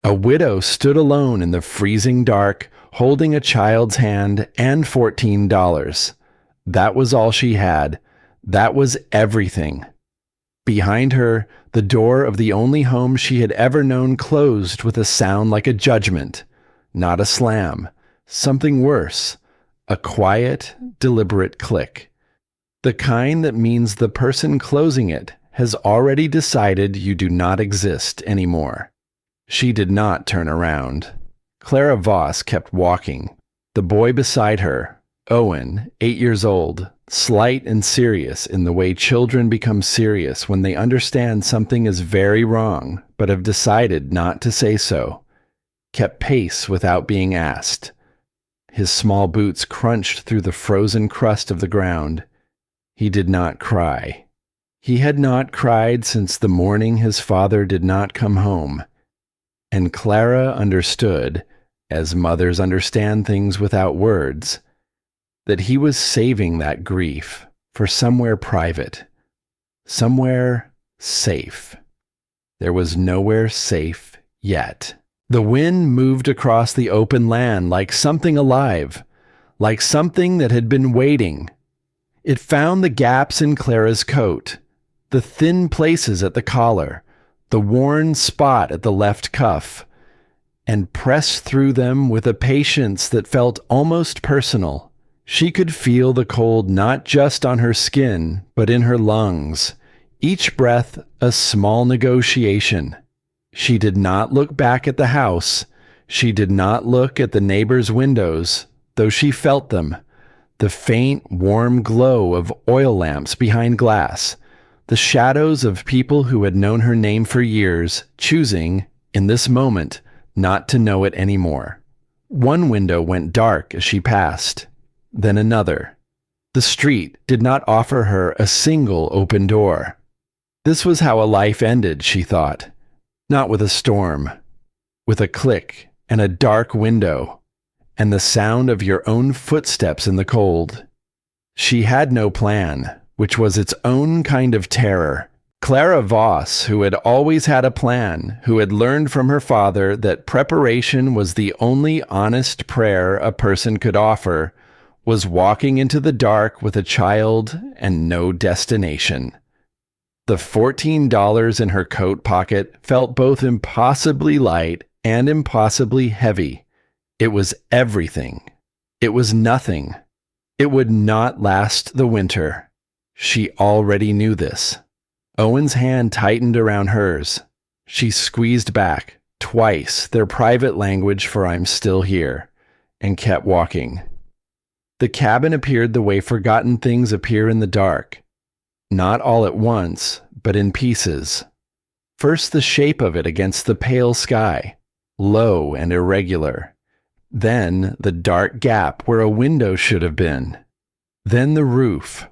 A widow stood alone in the freezing dark, holding a child's hand and $14. That was all she had. That was everything. Behind her, the door of the only home she had ever known closed with a sound like a judgment. Not a slam. Something worse. A quiet, deliberate click. The kind that means the person closing it has already decided you do not exist anymore. She did not turn around. Clara Voss kept walking. The boy beside her, Owen, 8 years old, slight and serious in the way children become serious when they understand something is very wrong but have decided not to say so, kept pace without being asked. His small boots crunched through the frozen crust of the ground. He did not cry. He had not cried since the morning his father did not come home. And Clara understood, as mothers understand things without words, that he was saving that grief for somewhere private, somewhere safe. There was nowhere safe yet. The wind moved across the open land like something alive, like something that had been waiting. It found the gaps in Clara's coat, the thin places at the collar, the worn spot at the left cuff, and pressed through them with a patience that felt almost personal. She could feel the cold not just on her skin, but in her lungs, each breath a small negotiation. She did not look back at the house. She did not look at the neighbors' windows, though she felt them, the faint, warm glow of oil lamps behind glass, the shadows of people who had known her name for years, choosing, in this moment, not to know it anymore. One window went dark as she passed, then another. The street did not offer her a single open door. This was how a life ended, she thought. Not with a storm, with a click and a dark window, and the sound of your own footsteps in the cold. She had no plan, which was its own kind of terror. Clara Voss, who had always had a plan, who had learned from her father that preparation was the only honest prayer a person could offer, was walking into the dark with a child and no destination. The $14 in her coat pocket felt both impossibly light and impossibly heavy. It was everything. It was nothing. It would not last the winter. She already knew this. Owen's hand tightened around hers. She squeezed back, twice their private language for "I'm still here," and kept walking. The cabin appeared the way forgotten things appear in the dark. Not all at once, but in pieces. First the shape of it against the pale sky, low and irregular. Then the dark gap where a window should have been. Then the roof,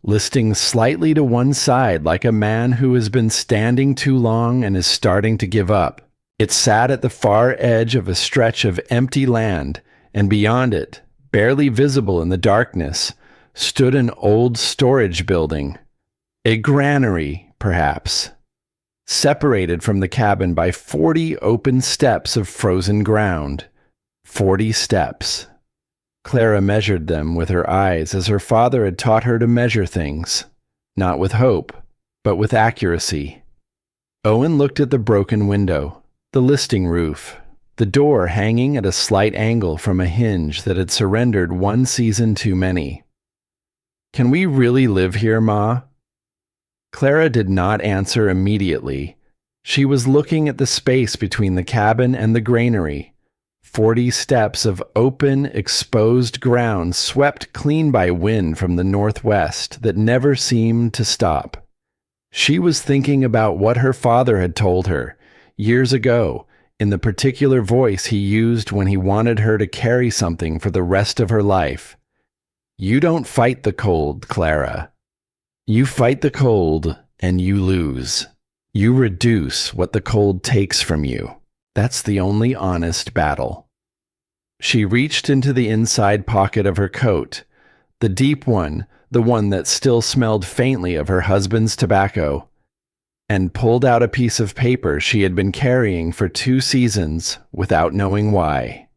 listing slightly to one side like a man who has been standing too long and is starting to give up. It sat at the far edge of a stretch of empty land, and beyond it, barely visible in the darkness, stood an old storage building. A granary, perhaps, separated from the cabin by 40 open steps of frozen ground. 40 steps. Clara measured them with her eyes as her father had taught her to measure things, not with hope, but with accuracy. Owen looked at the broken window, the listing roof, the door hanging at a slight angle from a hinge that had surrendered one season too many. "Can we really live here, Ma?" Clara did not answer immediately. She was looking at the space between the cabin and the granary. 40 steps of open, exposed ground swept clean by wind from the northwest that never seemed to stop. She was thinking about what her father had told her, years ago, in the particular voice he used when he wanted her to carry something for the rest of her life. "You don't fight the cold, Clara. You fight the cold, and you lose. You reduce what the cold takes from you. That's the only honest battle." She reached into the inside pocket of her coat, the deep one, the one that still smelled faintly of her husband's tobacco. and pulled out a piece of paper she had been carrying for 2 seasons without knowing why.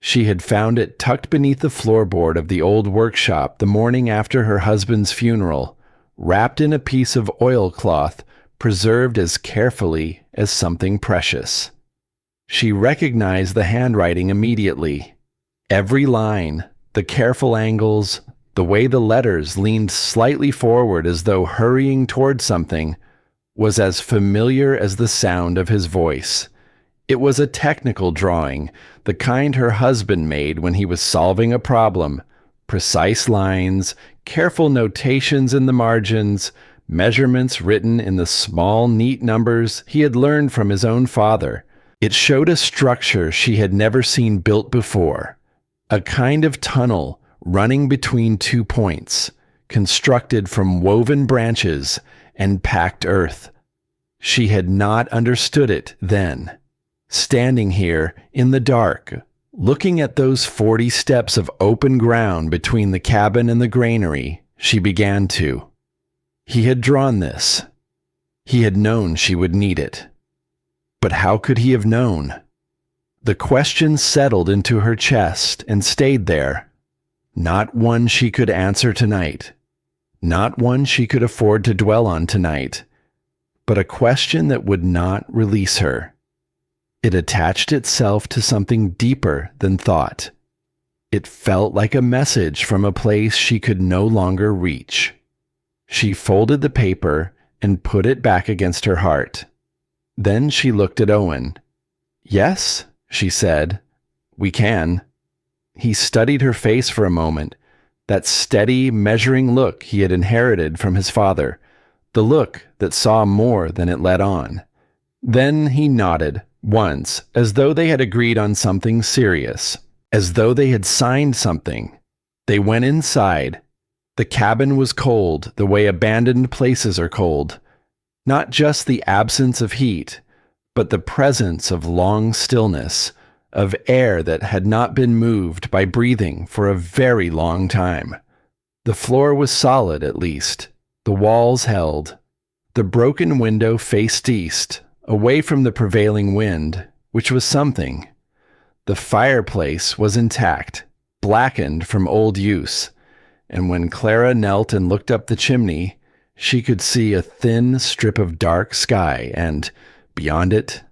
She had found it tucked beneath the floorboard of the old workshop the morning after her husband's funeral, wrapped in a piece of oilcloth preserved as carefully as something precious. She recognized the handwriting immediately. Every line, the careful angles, the way the letters leaned slightly forward as though hurrying toward something, was as familiar as the sound of his voice. It was a technical drawing, the kind her husband made when he was solving a problem. Precise lines, careful notations in the margins, measurements written in the small, neat numbers he had learned from his own father. It showed a structure she had never seen built before, a kind of tunnel running between 2 points, constructed from woven branches and packed earth. She had not understood it then. Standing here in the dark, looking at those 40 steps of open ground between the cabin and the granary, she began to. He had drawn this. He had known she would need it. But how could he have known? The question settled into her chest and stayed there. Not one she could answer tonight. Not one she could afford to dwell on tonight. But a question that would not release her. It attached itself to something deeper than thought. It felt like a message from a place she could no longer reach. She folded the paper and put it back against her heart. Then she looked at Owen. "Yes," she said, "we can." He studied her face for a moment, that steady, measuring look he had inherited from his father, the look that saw more than it let on. Then he nodded, once, as though they had agreed on something serious, as though they had signed something. They went inside. The cabin was cold, the way abandoned places are cold. Not just the absence of heat, but the presence of long stillness, of air that had not been moved by breathing for a very long time. The floor was solid, at least. The walls held. The broken window faced east, away from the prevailing wind, which was something. The fireplace was intact, blackened from old use, and when Clara knelt and looked up the chimney, she could see a thin strip of dark sky and, beyond it,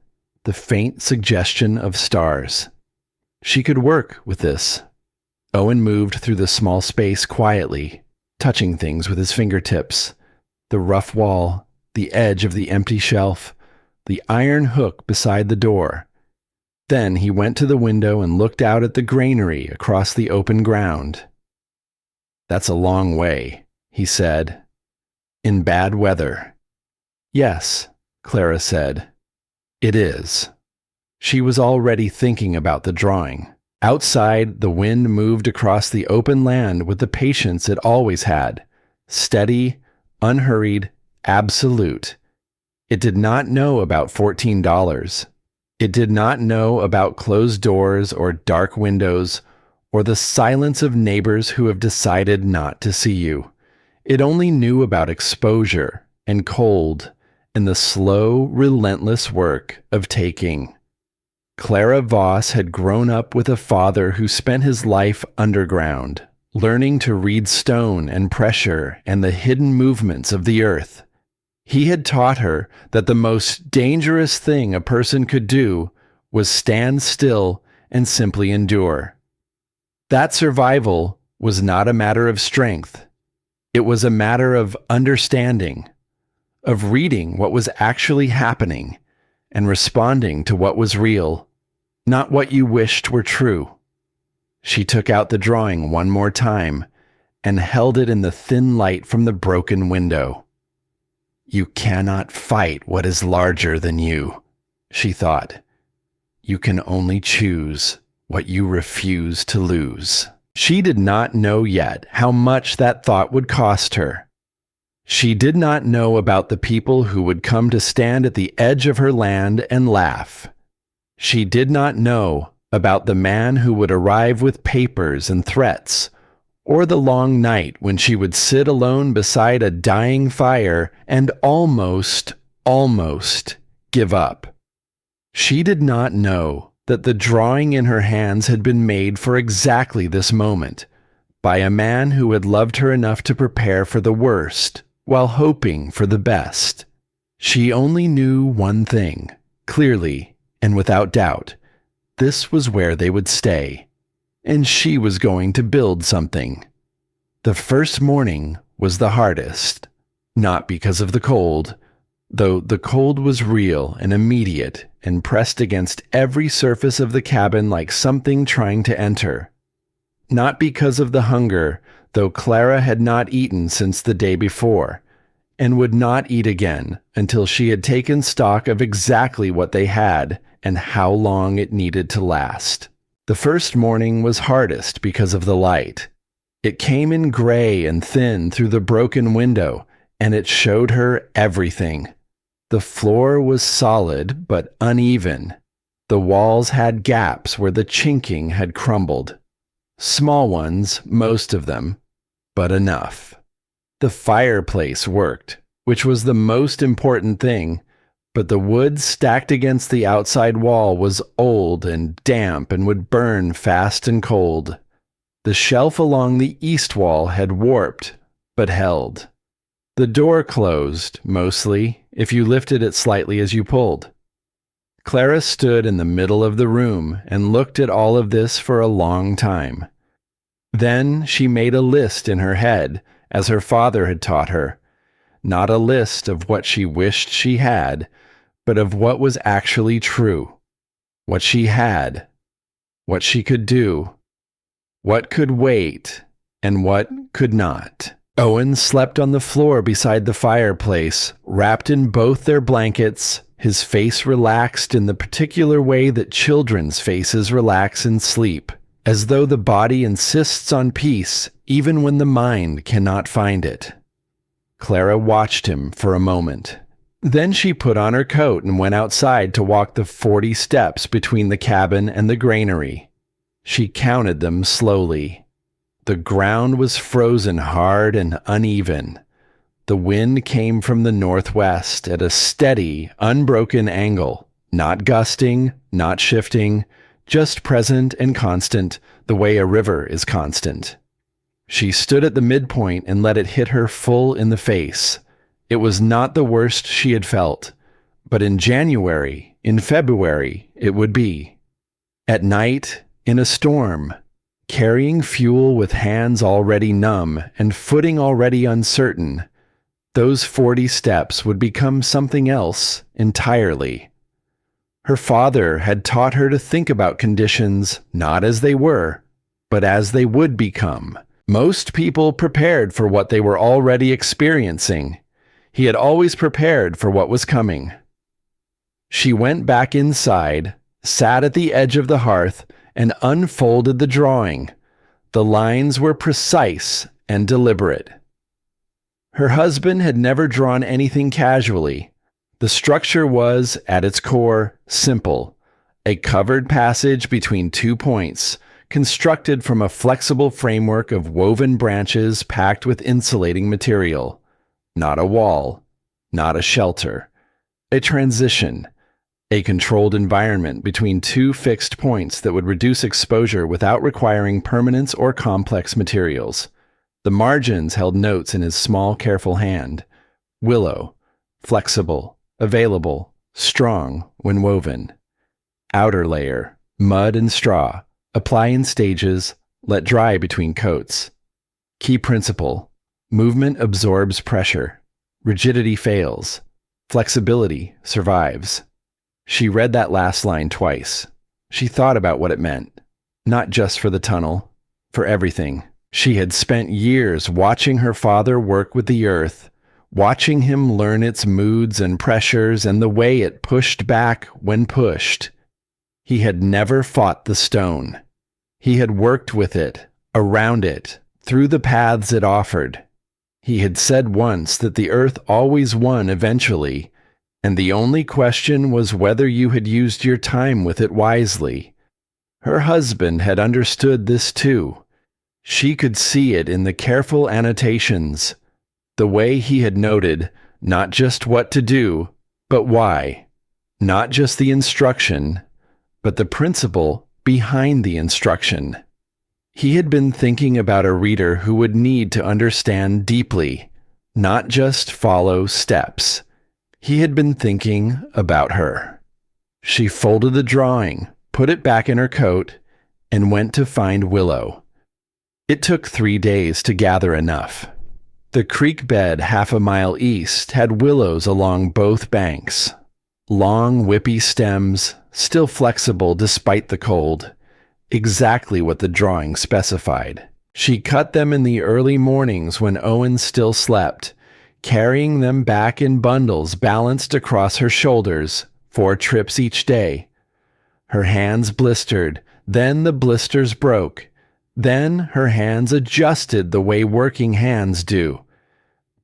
the faint suggestion of stars. She could work with this. Owen moved through the small space quietly, touching things with his fingertips. The rough wall, the edge of the empty shelf, the iron hook beside the door. Then he went to the window and looked out at the granary across the open ground. "That's a long way," he said. "In bad weather." "Yes," Clara said. "It is." She was already thinking about the drawing. Outside, the wind moved across the open land with the patience it always had. Steady, unhurried, absolute. It did not know about $14. It did not know about closed doors or dark windows, or the silence of neighbors who have decided not to see you. It only knew about exposure and cold and the slow, relentless work of taking. Clara Voss had grown up with a father who spent his life underground, learning to read stone and pressure and the hidden movements of the earth. He had taught her that the most dangerous thing a person could do was stand still and simply endure. That survival was not a matter of strength. It was a matter of understanding, of reading what was actually happening and responding to what was real, not what you wished were true. She took out the drawing one more time and held it in the thin light from the broken window. "You cannot fight what is larger than you," she thought. "You can only choose what you refuse to lose." She did not know yet how much that thought would cost her. She did not know about the people who would come to stand at the edge of her land and laugh. She did not know about the man who would arrive with papers and threats, or the long night when she would sit alone beside a dying fire and almost almost give up. She did not know that the drawing in her hands had been made for exactly this moment, by a man who had loved her enough to prepare for the worst while hoping for the best. She only knew one thing, clearly and without doubt. This was where they would stay, and she was going to build something. The first morning was the hardest, not because of the cold, though the cold was real and immediate and pressed against every surface of the cabin like something trying to enter. Not because of the hunger, though Clara had not eaten since the day before, and would not eat again until she had taken stock of exactly what they had and how long it needed to last. The first morning was hardest because of the light. It came in gray and thin through the broken window, and it showed her everything. The floor was solid but uneven. The walls had gaps where the chinking had crumbled. Small ones, most of them, but enough. The fireplace worked, which was the most important thing, but the wood stacked against the outside wall was old and damp and would burn fast and cold. The shelf along the east wall had warped, but held. The door closed, mostly, if you lifted it slightly as you pulled. Clara stood in the middle of the room and looked at all of this for a long time. Then she made a list in her head, as her father had taught her. Not a list of what she wished she had, but of what was actually true. What she had. What she could do. What could wait, and what could not. Owen slept on the floor beside the fireplace, wrapped in both their blankets, his face relaxed in the particular way that children's faces relax in sleep, as though the body insists on peace even when the mind cannot find it. Clara watched him for a moment. Then she put on her coat and went outside to walk the 40 steps between the cabin and the granary. She counted them slowly. The ground was frozen hard and uneven. The wind came from the northwest at a steady, unbroken angle, not gusting, not shifting, just present and constant, the way a river is constant. She stood at the midpoint and let it hit her full in the face. It was not the worst she had felt, but in January, in February, it would be. At night, in a storm, carrying fuel with hands already numb and footing already uncertain, those 40 steps would become something else entirely. Her father had taught her to think about conditions not as they were, but as they would become. Most people prepared for what they were already experiencing. He had always prepared for what was coming. She went back inside, sat at the edge of the hearth, and unfolded the drawing. The lines were precise and deliberate. Her husband had never drawn anything casually. The structure was, at its core, simple. A covered passage between 2 points, constructed from a flexible framework of woven branches packed with insulating material. Not a wall, not a shelter. A transition. A controlled environment between 2 fixed points that would reduce exposure without requiring permanence or complex materials. The margins held notes in his small, careful hand. Willow, flexible, available, strong when woven. Outer layer, mud and straw, apply in stages, let dry between coats. Key principle, movement absorbs pressure. Rigidity fails. Flexibility survives. She read that last line twice. She thought about what it meant. Not just for the tunnel, for everything. She had spent years watching her father work with the earth, watching him learn its moods and pressures and the way it pushed back when pushed. He had never fought the stone. He had worked with it, around it, through the paths it offered. He had said once that the earth always won eventually, and the only question was whether you had used your time with it wisely. Her husband had understood this too. She could see it in the careful annotations, the way he had noted not just what to do, But why? Not just the instruction, but the principle behind the instruction. He had been thinking about a reader who would need to understand deeply, not just follow steps. He had been thinking about her. She folded the drawing, put it back in her coat, and went to find Willow. It took 3 days to gather enough. The creek bed 1/2 mile east had willows along both banks. Long, whippy stems, still flexible despite the cold. Exactly what the drawing specified. She cut them in the early mornings when Owen still slept, carrying them back in bundles balanced across her shoulders, 4 trips each day. Her hands blistered, then the blisters broke. Then her hands adjusted the way working hands do,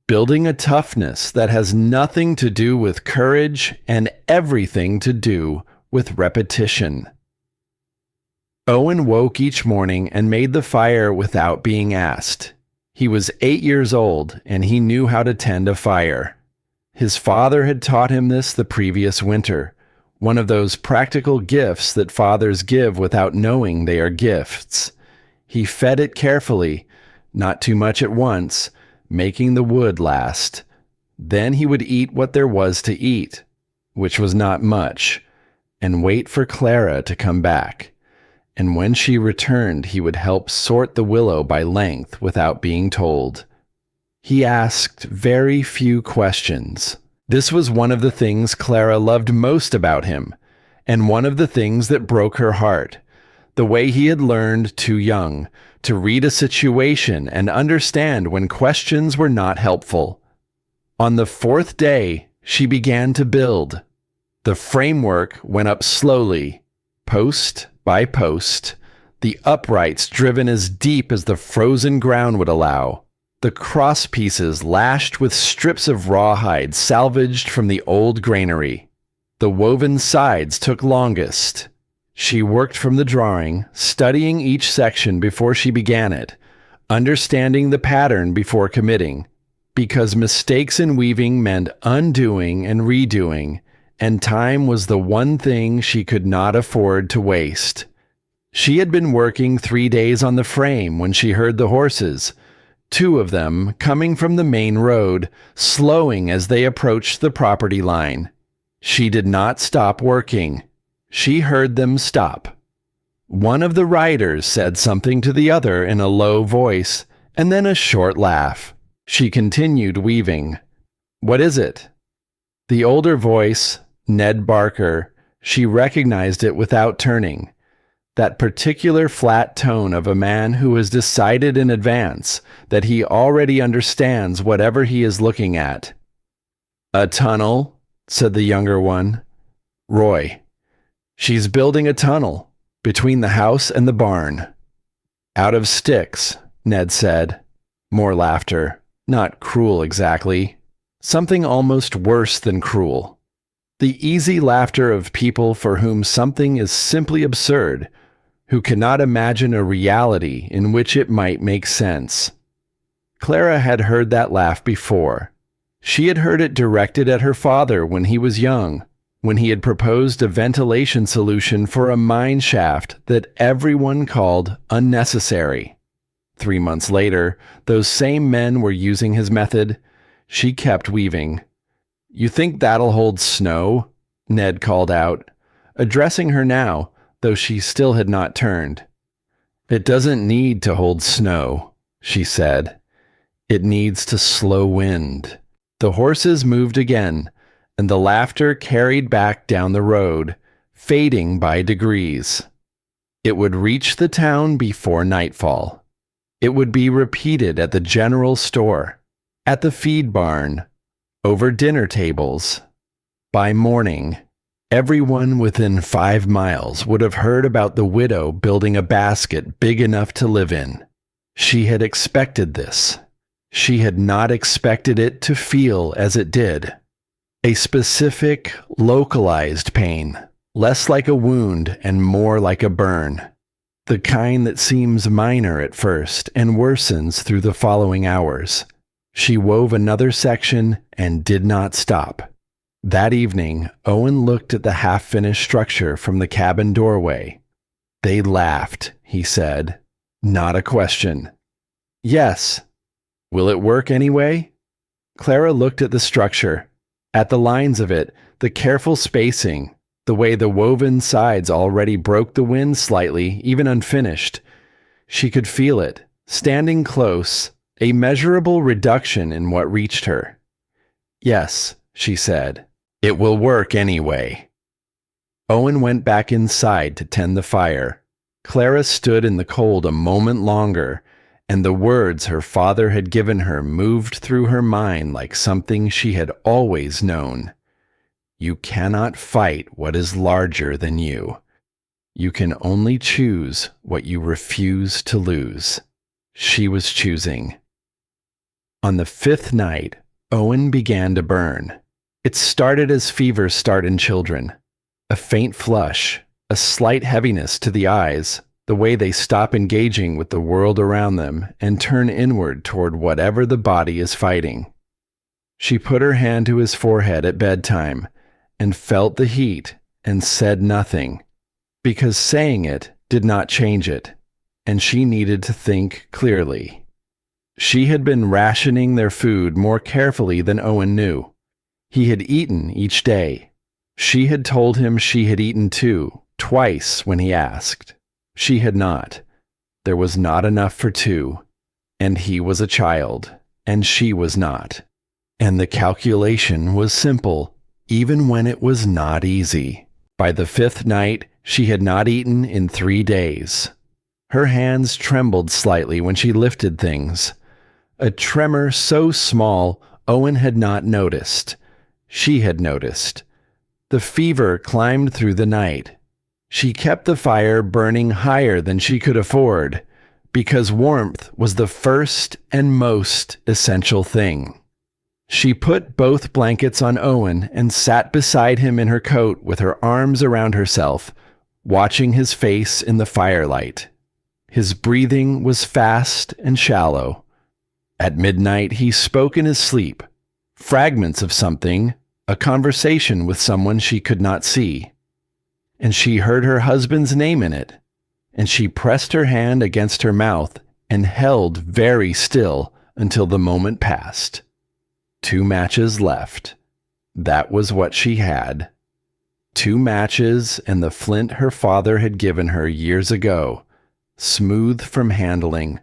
building a toughness that has nothing to do with courage and everything to do with repetition. Owen woke each morning and made the fire without being asked. He was 8 years old and he knew how to tend a fire. His father had taught him this the previous winter, one of those practical gifts that fathers give without knowing they are gifts. He fed it carefully, not too much at once, making the wood last. Then he would eat what there was to eat, which was not much, and wait for Clara to come back. And when she returned, he would help sort the willow by length without being told. He asked very few questions. This was one of the things Clara loved most about him, and one of the things that broke her heart. The way he had learned too young to read a situation and understand when questions were not helpful. On the 4th day, she began to build. The framework went up slowly, post by post, the uprights driven as deep as the frozen ground would allow, the cross pieces lashed with strips of rawhide salvaged from the old granary. The woven sides took longest. She worked from the drawing, studying each section before she began it, understanding the pattern before committing, because mistakes in weaving meant undoing and redoing, and time was the one thing she could not afford to waste. She had been working 3 days on the frame when she heard the horses, 2 of them coming from the main road, slowing as they approached the property line. She did not stop working. She heard them stop. One of the riders said something to the other in a low voice, and then a short laugh. She continued weaving. "What is it?" The older voice, Ned Barker, she recognized it without turning. That particular flat tone of a man who has decided in advance that he already understands whatever he is looking at. "A tunnel," said the younger one. "Roy. She's building a tunnel between the house and the barn." "Out of sticks," Ned said. More laughter. Not cruel exactly. Something almost worse than cruel. The easy laughter of people for whom something is simply absurd, who cannot imagine a reality in which it might make sense. Clara had heard that laugh before. She had heard it directed at her father when he was young, when he had proposed a ventilation solution for a mine shaft that everyone called unnecessary. 3 months later, those same men were using his method. She kept weaving. "You think that'll hold snow?" Ned called out, addressing her now, though she still had not turned. "It doesn't need to hold snow," she said. "It needs to slow wind." The horses moved again, and the laughter carried back down the road, fading by degrees. It would reach the town before nightfall. It would be repeated at the general store, at the feed barn, over dinner tables. By morning, everyone within 5 miles would have heard about the widow building a basket big enough to live in. She had expected this. She had not expected it to feel as it did. A specific, localized pain, less like a wound and more like a burn. The kind that seems minor at first and worsens through the following hours. She wove another section and did not stop. That evening, Owen looked at the half-finished structure from the cabin doorway. "They laughed," he said. "Not a question." "Yes." "Will it work anyway?" Clara looked at the structure, at the lines of it, the careful spacing, the way the woven sides already broke the wind slightly, even unfinished. She could feel it, standing close, a measurable reduction in what reached her. "Yes," she said. "It will work anyway." Owen went back inside to tend the fire. Clara stood in the cold a moment longer, and the words her father had given her moved through her mind like something she had always known. "You cannot fight what is larger than you. You can only choose what you refuse to lose." She was choosing. On the 5th night, Owen began to burn. It started as fevers start in children. A faint flush, a slight heaviness to the eyes, the way they stop engaging with the world around them and turn inward toward whatever the body is fighting. She put her hand to his forehead at bedtime and felt the heat and said nothing, because saying it did not change it, and she needed to think clearly. She had been rationing their food more carefully than Owen knew. He had eaten each day. She had told him she had eaten too, twice when he asked. She had not. There was not enough for two, and he was a child, and she was not. And the calculation was simple, even when it was not easy. By the 5th night, she had not eaten in 3 days. Her hands trembled slightly when she lifted things. A tremor so small Owen had not noticed. She had noticed. The fever climbed through the night. She kept the fire burning higher than she could afford, because warmth was the first and most essential thing. She put both blankets on Owen and sat beside him in her coat with her arms around herself, watching his face in the firelight. His breathing was fast and shallow. At midnight he spoke in his sleep, fragments of something, a conversation with someone she could not see. And she heard her husband's name in it, and she pressed her hand against her mouth and held very still until the moment passed. 2 matches left. That was what she had. 2 matches and the flint her father had given her years ago, smooth from handling,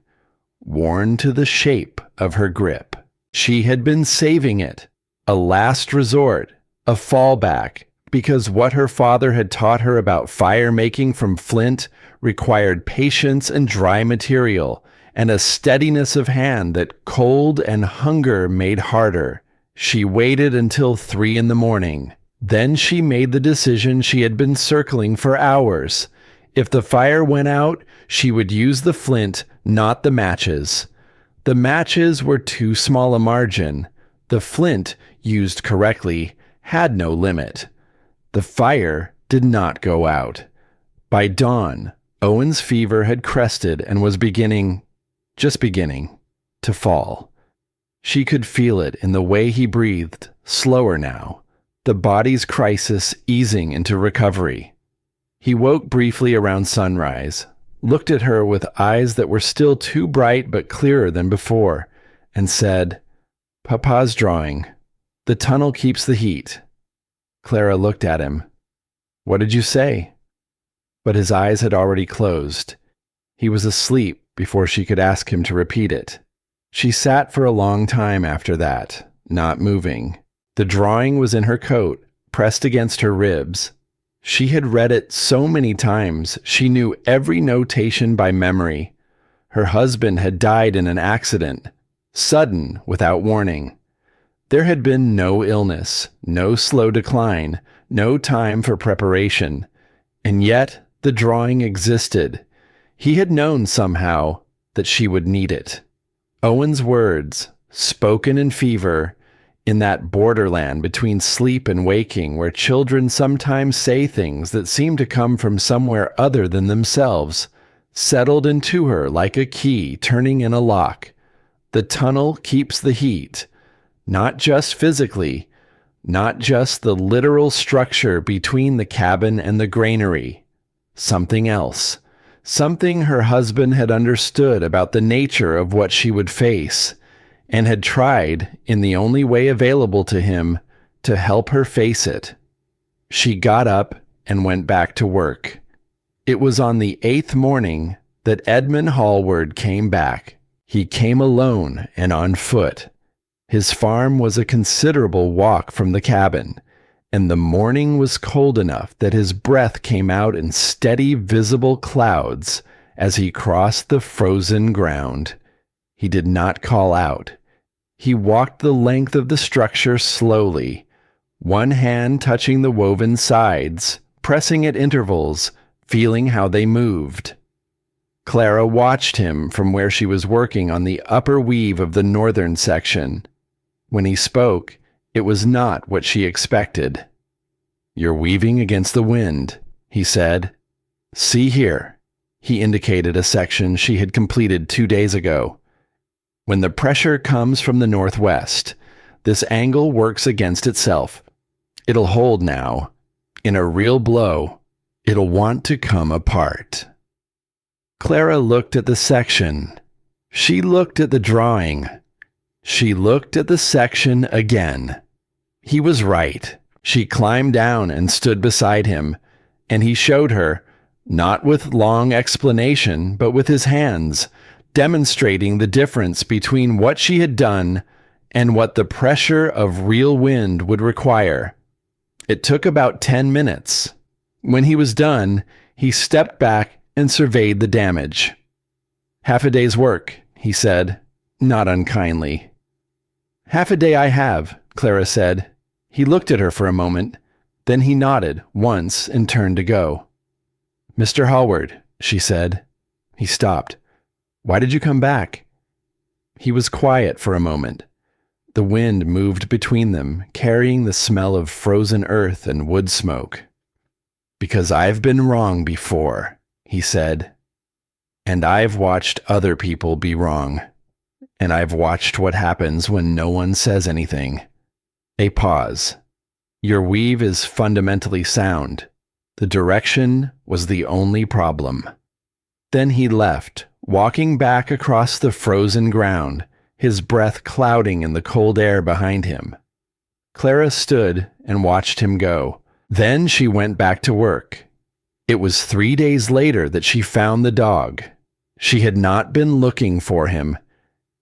worn to the shape of her grip. She had been saving it, a last resort, a fallback, because what her father had taught her about fire making from flint required patience and dry material, and a steadiness of hand that cold and hunger made harder. She waited until 3 in the morning. Then she made the decision she had been circling for hours. If the fire went out, she would use the flint, not the matches. The matches were too small a margin. The flint, used correctly, had no limit. The fire did not go out. By dawn, Owen's fever had crested and was just beginning, to fall. She could feel it in the way he breathed, slower now, the body's crisis easing into recovery. He woke briefly around sunrise, looked at her with eyes that were still too bright but clearer than before, and said, "Papa's drawing. The tunnel keeps the heat." Clara looked at him. "What did you say?" But his eyes had already closed. He was asleep before she could ask him to repeat it. She sat for a long time after that, not moving. The drawing was in her coat, pressed against her ribs. She had read it so many times, she knew every notation by memory. Her husband had died in an accident, sudden, without warning. There had been no illness, no slow decline, no time for preparation. And yet the drawing existed. He had known somehow that she would need it. Owen's words, spoken in fever, in that borderland between sleep and waking where children sometimes say things that seem to come from somewhere other than themselves, settled into her like a key turning in a lock. The tunnel keeps the heat, not just physically, Not just the literal structure between the cabin and the granary. Something else. Something her husband had understood about the nature of what she would face, and had tried, in the only way available to him, to help her face it. She got up and went back to work. It was on the 8th morning that Edmund Hallward came back. He came alone and on foot. His farm was a considerable walk from the cabin, and the morning was cold enough that his breath came out in steady, visible clouds as he crossed the frozen ground. He did not call out. He walked the length of the structure slowly, one hand touching the woven sides, pressing at intervals, feeling how they moved. Clara watched him from where she was working on the upper weave of the northern section. When he spoke, it was not what she expected. "You're weaving against the wind," he said. "See here." He indicated a section she had completed 2 days ago. "When the pressure comes from the northwest, this angle works against itself. It'll hold now. In a real blow, it'll want to come apart." Clara looked at the section. She looked at the drawing. She looked at the section again. He was right. She climbed down and stood beside him, and he showed her, not with long explanation, but with his hands, demonstrating the difference between what she had done and what the pressure of real wind would require. It took about 10 minutes. When he was done, he stepped back and surveyed the damage. "Half a day's work," he said, not unkindly. "Half a day I have," Clara said. He looked at her for a moment. Then he nodded once and turned to go. "Mr. Hallward," she said. He stopped. "Why did you come back?" He was quiet for a moment. The wind moved between them, carrying the smell of frozen earth and wood smoke. "Because I've been wrong before," he said. "And I've watched other people be wrong. And I've watched what happens when no one says anything." A pause. "Your weave is fundamentally sound. The direction was the only problem." Then he left, walking back across the frozen ground, his breath clouding in the cold air behind him. Clara stood and watched him go. Then she went back to work. It was 3 days later that she found the dog. She had not been looking for him.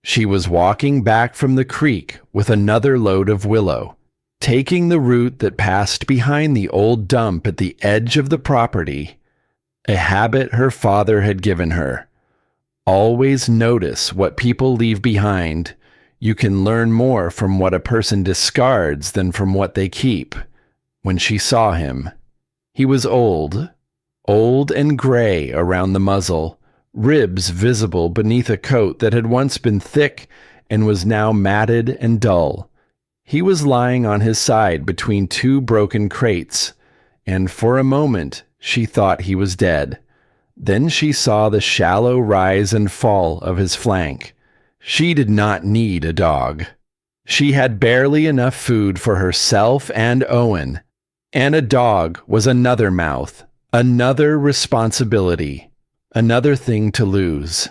She was walking back from the creek with another load of willow, taking the route that passed behind the old dump at the edge of the property, a habit her father had given her. Always notice what people leave behind. You can learn more from what a person discards than from what they keep. When she saw him, he was old and gray around the muzzle, ribs visible beneath a coat that had once been thick and was now matted and dull. He was lying on his side between 2 broken crates, and for a moment she thought he was dead. Then she saw the shallow rise and fall of his flank. She did not need a dog. She had barely enough food for herself and Owen, and a dog was another mouth, another responsibility. Another thing to lose.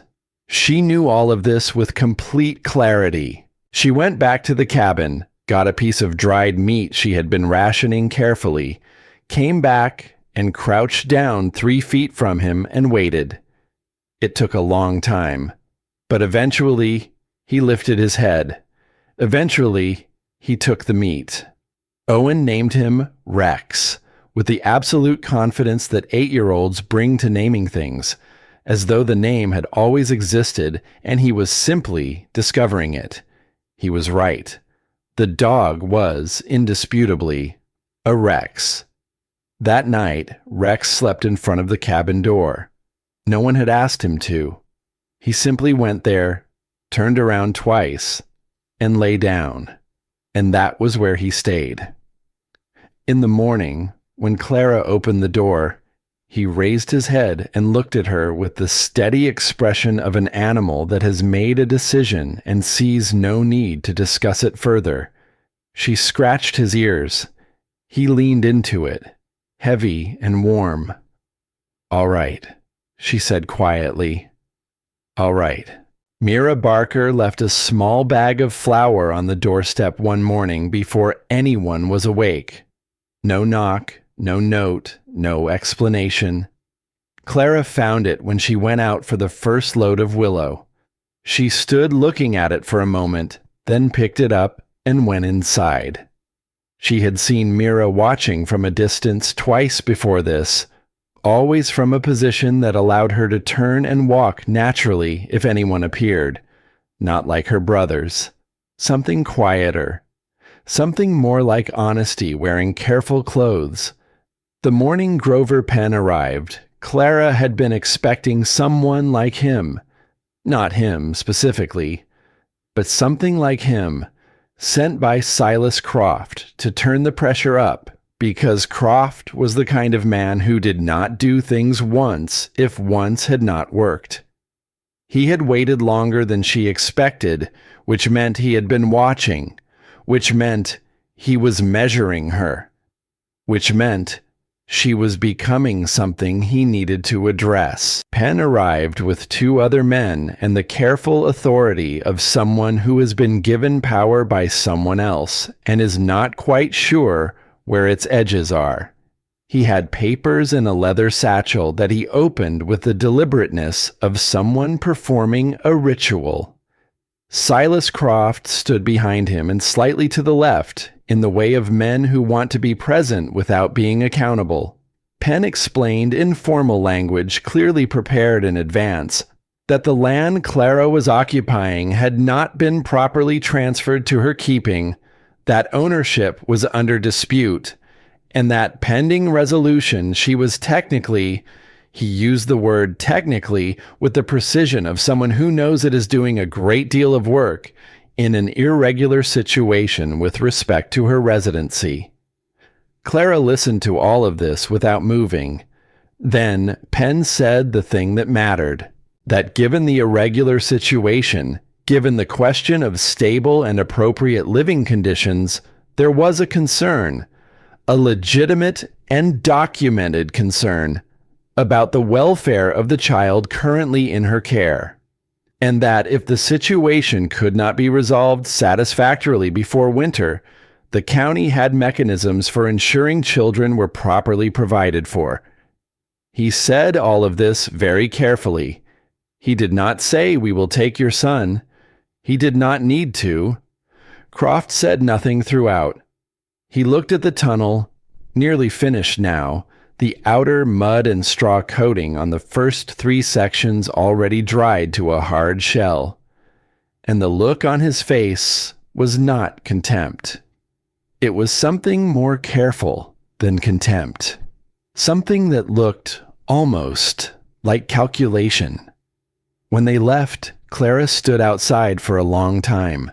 She knew all of this with complete clarity. She went back to the cabin, got a piece of dried meat she had been rationing carefully, came back and crouched down 3 feet from him and waited. It took a long time, but eventually he lifted his head. Eventually he took the meat. Owen named him Rex, with the absolute confidence that 8-year-olds bring to naming things, as though the name had always existed and he was simply discovering it. He was right. The dog was, indisputably, a Rex. That night, Rex slept in front of the cabin door. No one had asked him to. He simply went there, turned around twice, and lay down. And that was where he stayed. In the morning, when Clara opened the door, he raised his head and looked at her with the steady expression of an animal that has made a decision and sees no need to discuss it further. She scratched his ears. He leaned into it, heavy and warm. "All right," she said quietly. "All right." Mira Barker left a small bag of flour on the doorstep one morning before anyone was awake. No knock, no note, no explanation. Clara found it when she went out for the first load of willow. She stood looking at it for a moment, then picked it up and went inside. She had seen Mira watching from a distance twice before this, always from a position that allowed her to turn and walk naturally if anyone appeared, not like her brothers. Something quieter. Something more like honesty wearing careful clothes. The morning Grover Penn arrived, Clara had been expecting someone like him. Not him specifically, but something like him, sent by Silas Croft to turn the pressure up, because Croft was the kind of man who did not do things once if once had not worked. He had waited longer than she expected, which meant he had been watching, which meant he was measuring her, which meant she was becoming something he needed to address. Penn arrived with 2 other men and the careful authority of someone who has been given power by someone else and is not quite sure where its edges are. He had papers in a leather satchel that he opened with the deliberateness of someone performing a ritual. Silas Croft stood behind him and slightly to the left, in the way of men who want to be present without being accountable. Penn explained in formal language clearly prepared in advance that the land Clara was occupying had not been properly transferred to her keeping, that ownership was under dispute, and that pending resolution she was technically, he used the word technically with the precision of someone who knows it is doing a great deal of work, in an irregular situation with respect to her residency. Clara listened to all of this without moving. Then Penn said the thing that mattered, that given the irregular situation, given the question of stable and appropriate living conditions, there was a concern, a legitimate and documented concern, about the welfare of the child currently in her care. And that if the situation could not be resolved satisfactorily before winter, the county had mechanisms for ensuring children were properly provided for. He said all of this very carefully. He did not say, "We will take your son." He did not need to. Croft said nothing throughout. He looked at the tunnel, nearly finished now, the outer mud and straw coating on the first 3 sections already dried to a hard shell. And the look on his face was not contempt. It was something more careful than contempt. Something that looked almost like calculation. When they left, Clara stood outside for a long time.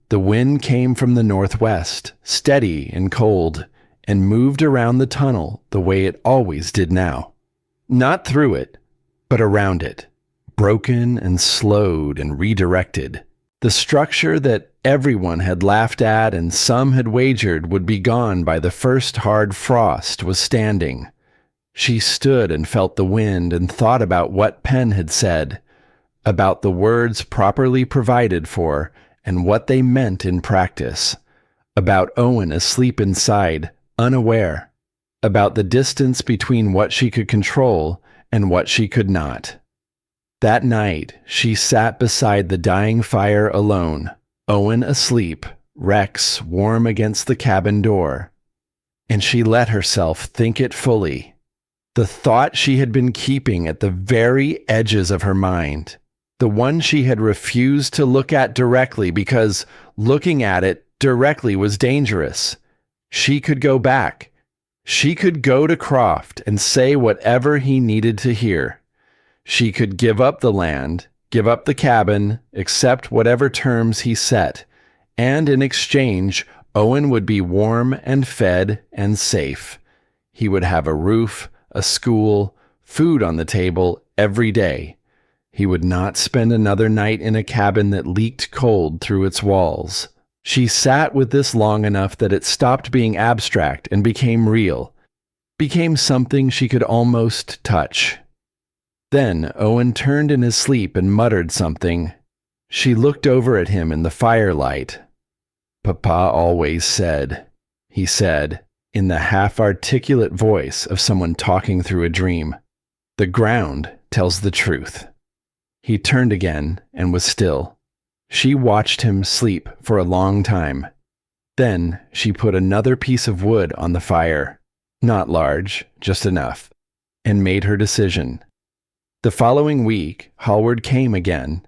The wind came from the northwest, steady and cold, and moved around the tunnel the way it always did now. Not through it, but around it, broken and slowed and redirected. The structure that everyone had laughed at and some had wagered would be gone by the first hard frost was standing. She stood and felt the wind and thought about what Penn had said, about the words properly provided for and what they meant in practice, about Owen asleep inside, unaware, about the distance between what she could control and what she could not. That night, she sat beside the dying fire alone, Owen asleep, Rex warm against the cabin door, and she let herself think it fully. The thought she had been keeping at the very edges of her mind, the one she had refused to look at directly because looking at it directly was dangerous. She could go back. She could go to Croft and say whatever he needed to hear. She could give up the land, give up the cabin, accept whatever terms he set, and in exchange, Owen would be warm and fed and safe. He would have a roof, a school, food on the table every day. He would not spend another night in a cabin that leaked cold through its walls. She sat with this long enough that it stopped being abstract and became real, became something she could almost touch. Then Owen turned in his sleep and muttered something. She looked over at him in the firelight. "Papa always said," he said, in the half-articulate voice of someone talking through a dream, "the ground tells the truth." He turned again and was still. She watched him sleep for a long time. Then she put another piece of wood on the fire, not large, just enough, and made her decision. The following week, Hallward came again,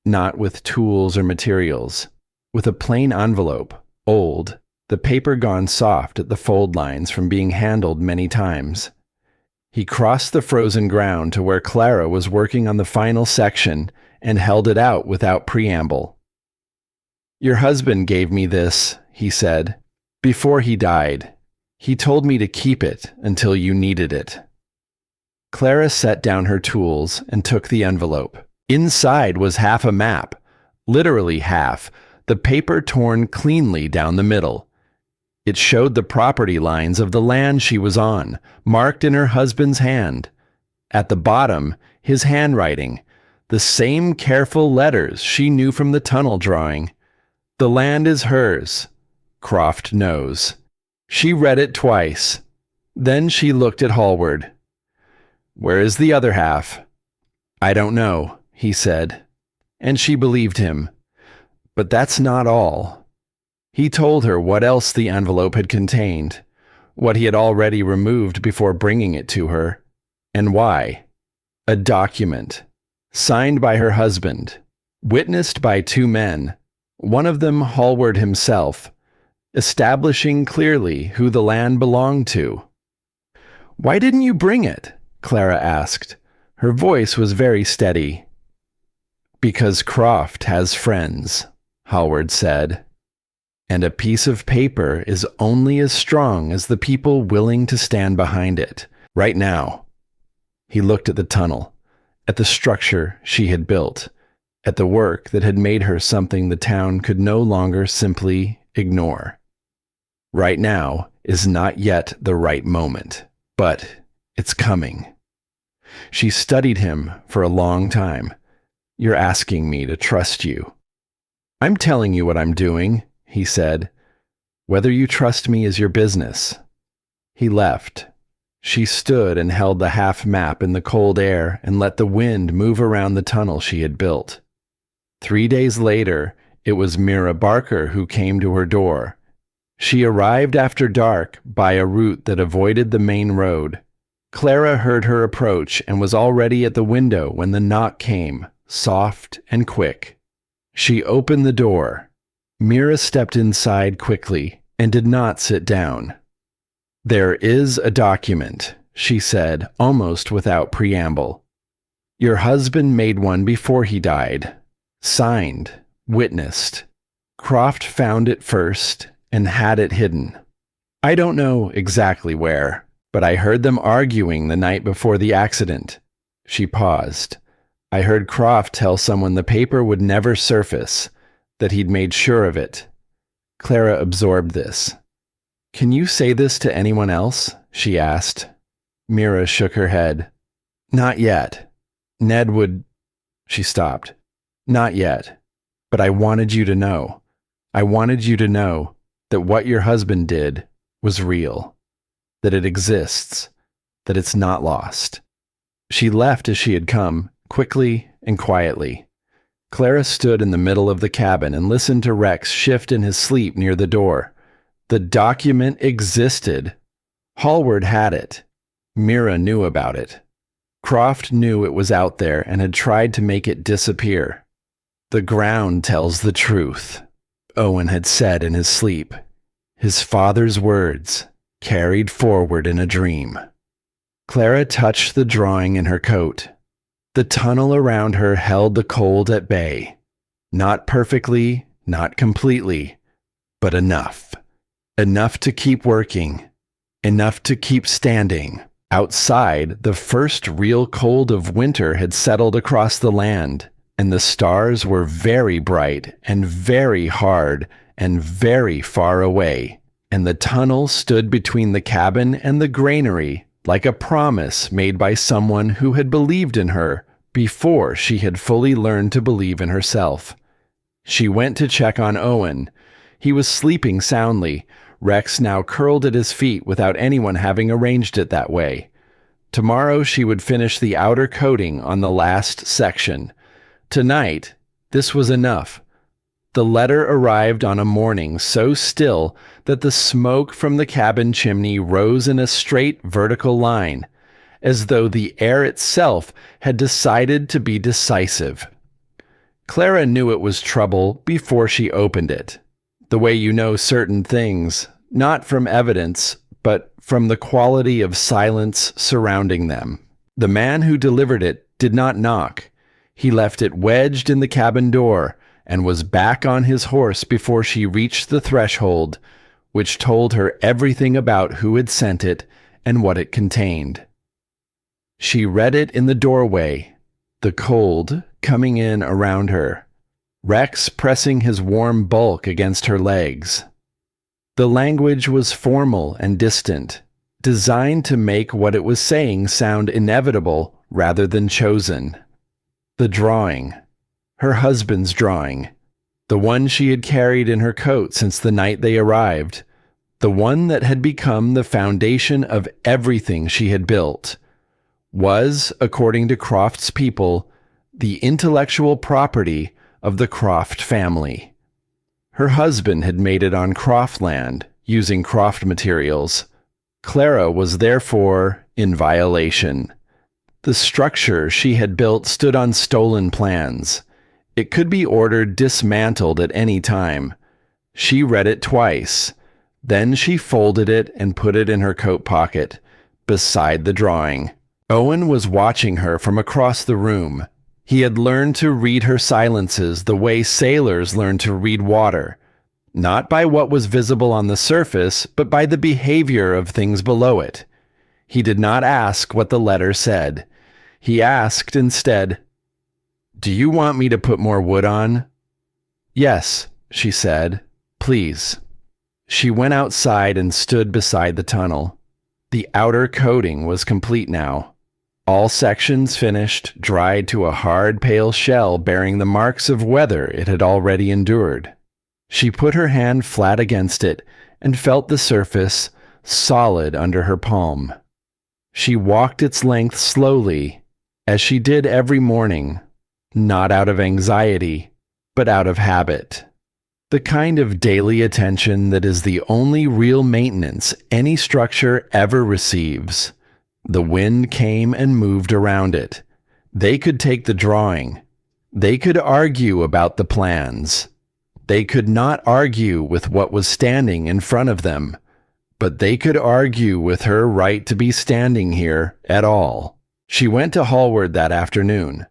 not with tools or materials, with a plain envelope, old, the paper gone soft at the fold lines from being handled many times. He crossed the frozen ground to where Clara was working on the final section and held it out without preamble. "Your husband gave me this," he said, "before he died. He told me to keep it until you needed it." Clara set down her tools and took the envelope. Inside was half a map, literally half, the paper torn cleanly down the middle. It showed the property lines of the land she was on, marked in her husband's hand. At the bottom, his handwriting, the same careful letters she knew from the tunnel drawing. "The land is hers. Croft knows." She read it twice. Then she looked at Hallward. "Where is the other half?" "I don't know," he said. And she believed him. But that's not all. He told her what else the envelope had contained, what he had already removed before bringing it to her, and why. A document, signed by her husband, witnessed by two men, one of them Hallward himself, establishing clearly who the land belonged to. "Why didn't you bring it?" Clara asked. Her voice was very steady. "Because Croft has friends," Hallward said. "And a piece of paper is only as strong as the people willing to stand behind it. Right now." He looked at the tunnel, at the structure she had built, at the work that had made her something the town could no longer simply ignore. Right now is not yet the right moment, but it's coming. She studied him for a long time. "You're asking me to trust you." "I'm telling you what I'm doing," he said. "Whether you trust me is your business." He left. She stood and held the half map in the cold air and let the wind move around the tunnel she had built. 3 days later, it was Mira Barker who came to her door. She arrived after dark by a route that avoided the main road. Clara heard her approach and was already at the window when the knock came, soft and quick. She opened the door. Mira stepped inside quickly and did not sit down. "There is a document," she said, almost without preamble. "Your husband made one before he died. Signed, witnessed. Croft found it first and had it hidden. I don't know exactly where, but I heard them arguing the night before the accident." She paused. "I heard Croft tell someone the paper would never surface, that he'd made sure of it." Clara absorbed this. "Can you say this to anyone else?" she asked. Mira shook her head. "Not yet. Ned would—" She stopped. "Not yet. But I wanted you to know. I wanted you to know that what your husband did was real. That it exists. That it's not lost." She left as she had come, quickly and quietly. Clara stood in the middle of the cabin and listened to Rex shift in his sleep near the door. The document existed. Hallward had it. Mira knew about it. Croft knew it was out there and had tried to make it disappear. "The ground tells the truth," Owen had said in his sleep. His father's words, carried forward in a dream. Clara touched the drawing in her coat. The tunnel around her held the cold at bay. Not perfectly, not completely, but enough. Enough to keep working. Enough to keep standing. Outside, the first real cold of winter had settled across the land, and the stars were very bright and very hard and very far away, and the tunnel stood between the cabin and the granary like a promise made by someone who had believed in her before she had fully learned to believe in herself. She went to check on Owen. He was sleeping soundly, Rex now curled at his feet without anyone having arranged it that way. Tomorrow she would finish the outer coating on the last section. Tonight, this was enough. The letter arrived on a morning so still that the smoke from the cabin chimney rose in a straight vertical line, as though the air itself had decided to be decisive. Clara knew it was trouble before she opened it. The way you know certain things, not from evidence, but from the quality of silence surrounding them. The man who delivered it did not knock. He left it wedged in the cabin door and was back on his horse before she reached the threshold, which told her everything about who had sent it and what it contained. She read it in the doorway, the cold coming in around her, Rex pressing his warm bulk against her legs. The language was formal and distant, designed to make what it was saying sound inevitable rather than chosen. The drawing, her husband's drawing, the one she had carried in her coat since the night they arrived, the one that had become the foundation of everything she had built, was, according to Croft's people, the intellectual property of the Croft family. Her husband had made it on Croft land, using Croft materials. Clara was therefore in violation. The structure she had built stood on stolen plans. It could be ordered dismantled at any time. She read it twice. Then she folded it and put it in her coat pocket, beside the drawing. Owen was watching her from across the room. He had learned to read her silences the way sailors learn to read water, not by what was visible on the surface, but by the behavior of things below it. He did not ask what the letter said. He asked instead, "Do you want me to put more wood on?" "Yes," she said. "Please." She went outside and stood beside the tunnel. The outer coating was complete now. All sections finished, dried to a hard, pale shell bearing the marks of weather it had already endured. She put her hand flat against it and felt the surface solid under her palm. She walked its length slowly, as she did every morning, not out of anxiety, but out of habit. The kind of daily attention that is the only real maintenance any structure ever receives. The wind came and moved around it. They could take the drawing. They could argue about the plans. They could not argue with what was standing in front of them, but they could argue with her right to be standing here at all. She went to Hallward that afternoon.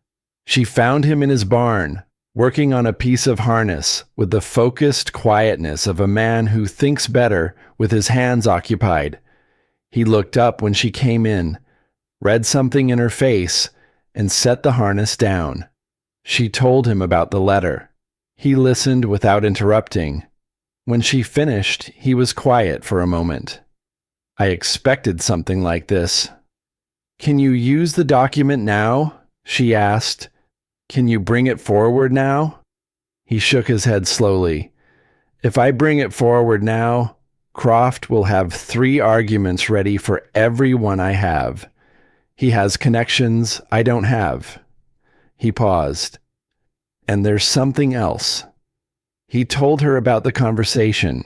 She found him in his barn, working on a piece of harness with the focused quietness of a man who thinks better with his hands occupied. He looked up when she came in, read something in her face, and set the harness down. She told him about the letter. He listened without interrupting. When she finished, he was quiet for a moment. "I expected something like this." "Can you use the document now?" she asked. "Can you bring it forward now?" He shook his head slowly. "If I bring it forward now, Croft will have 3 arguments ready for every one I have. He has connections I don't have." He paused. "And there's something else." He told her about the conversation.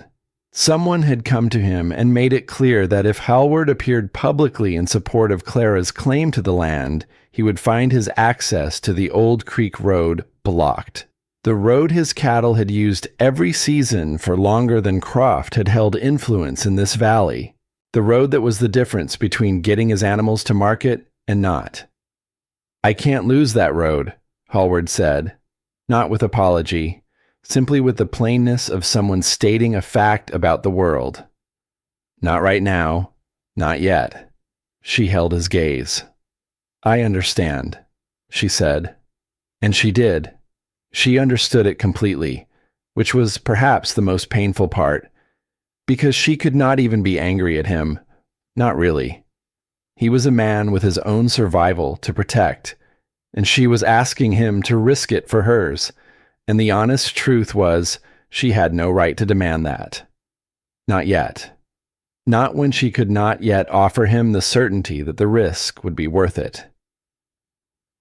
Someone had come to him and made it clear that if Hallward appeared publicly in support of Clara's claim to the land, he would find his access to the Old Creek Road blocked. The road his cattle had used every season for longer than Croft had held influence in this valley. The road that was the difference between getting his animals to market and not. "I can't lose that road," Hallward said, not with apology, simply with the plainness of someone stating a fact about the world. "Not right now, not yet." She held his gaze. "I understand," she said. And she did. She understood it completely. which was perhaps the most painful part, because she could not even be angry at him. Not really. He was a man with his own survival to protect, and she was asking him to risk it for hers, and the honest truth was she had no right to demand that. Not yet. Not when she could not yet offer him the certainty that the risk would be worth it.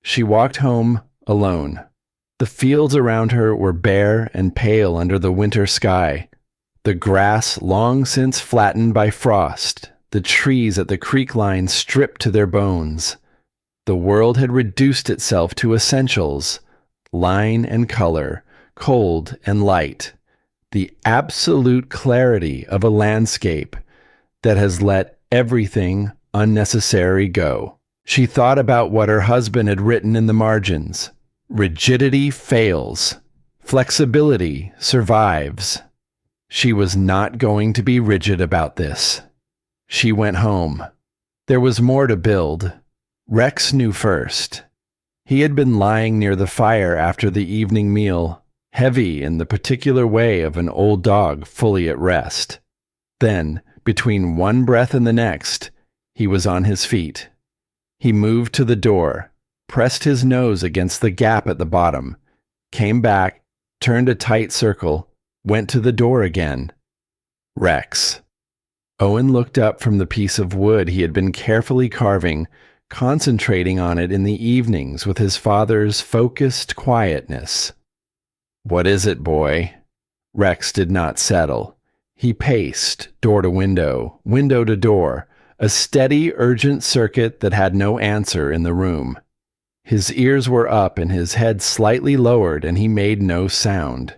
She walked home alone. The fields around her were bare and pale under the winter sky, the grass long since flattened by frost, the trees at the creek line stripped to their bones. The world had reduced itself to essentials, line and color, cold and light, the absolute clarity of a landscape that has let everything unnecessary go. She thought about what her husband had written in the margins. Rigidity fails. Flexibility survives. She was not going to be rigid about this. She went home. There was more to build. Rex knew first. He had been lying near the fire after the evening meal, heavy in the particular way of an old dog fully at rest. Then, between one breath and the next, he was on his feet. He moved to the door, pressed his nose against the gap at the bottom, came back, turned a tight circle, went to the door again. Rex. Owen looked up from the piece of wood he had been carefully carving, concentrating on it in the evenings with his father's focused quietness. "What is it, boy?" Rex did not settle. He paced, door to window to door, a steady, urgent circuit that had no answer in the room. His ears were up and his head slightly lowered, and he made no sound,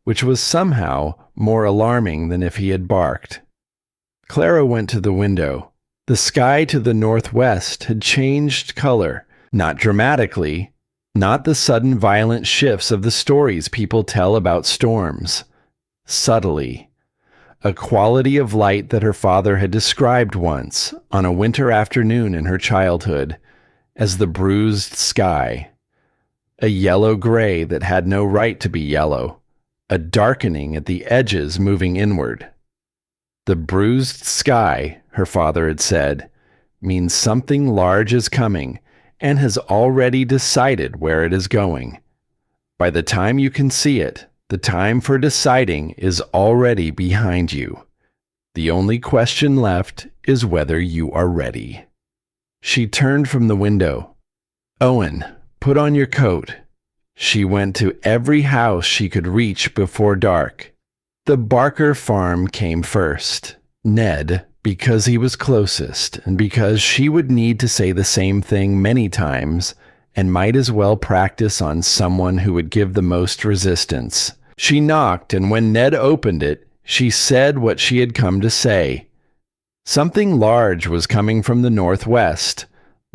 which was somehow more alarming than if he had barked. Clara went to the window. The sky to the northwest had changed color, not dramatically, not the sudden violent shifts of the stories people tell about storms. Subtly. A quality of light that her father had described once, on a winter afternoon in her childhood, as the bruised sky. A yellow-gray that had no right to be yellow, a darkening at the edges moving inward. The bruised sky, her father had said, means something large is coming and has already decided where it is going. By the time you can see it, the time for deciding is already behind you. The only question left is whether you are ready. She turned from the window. "Owen, put on your coat." She went to every house she could reach before dark. The Barker farm came first. Ned, because he was closest, and because she would need to say the same thing many times, and might as well practice on someone who would give the most resistance. She knocked, and when Ned opened it, she said what she had come to say. Something large was coming from the northwest,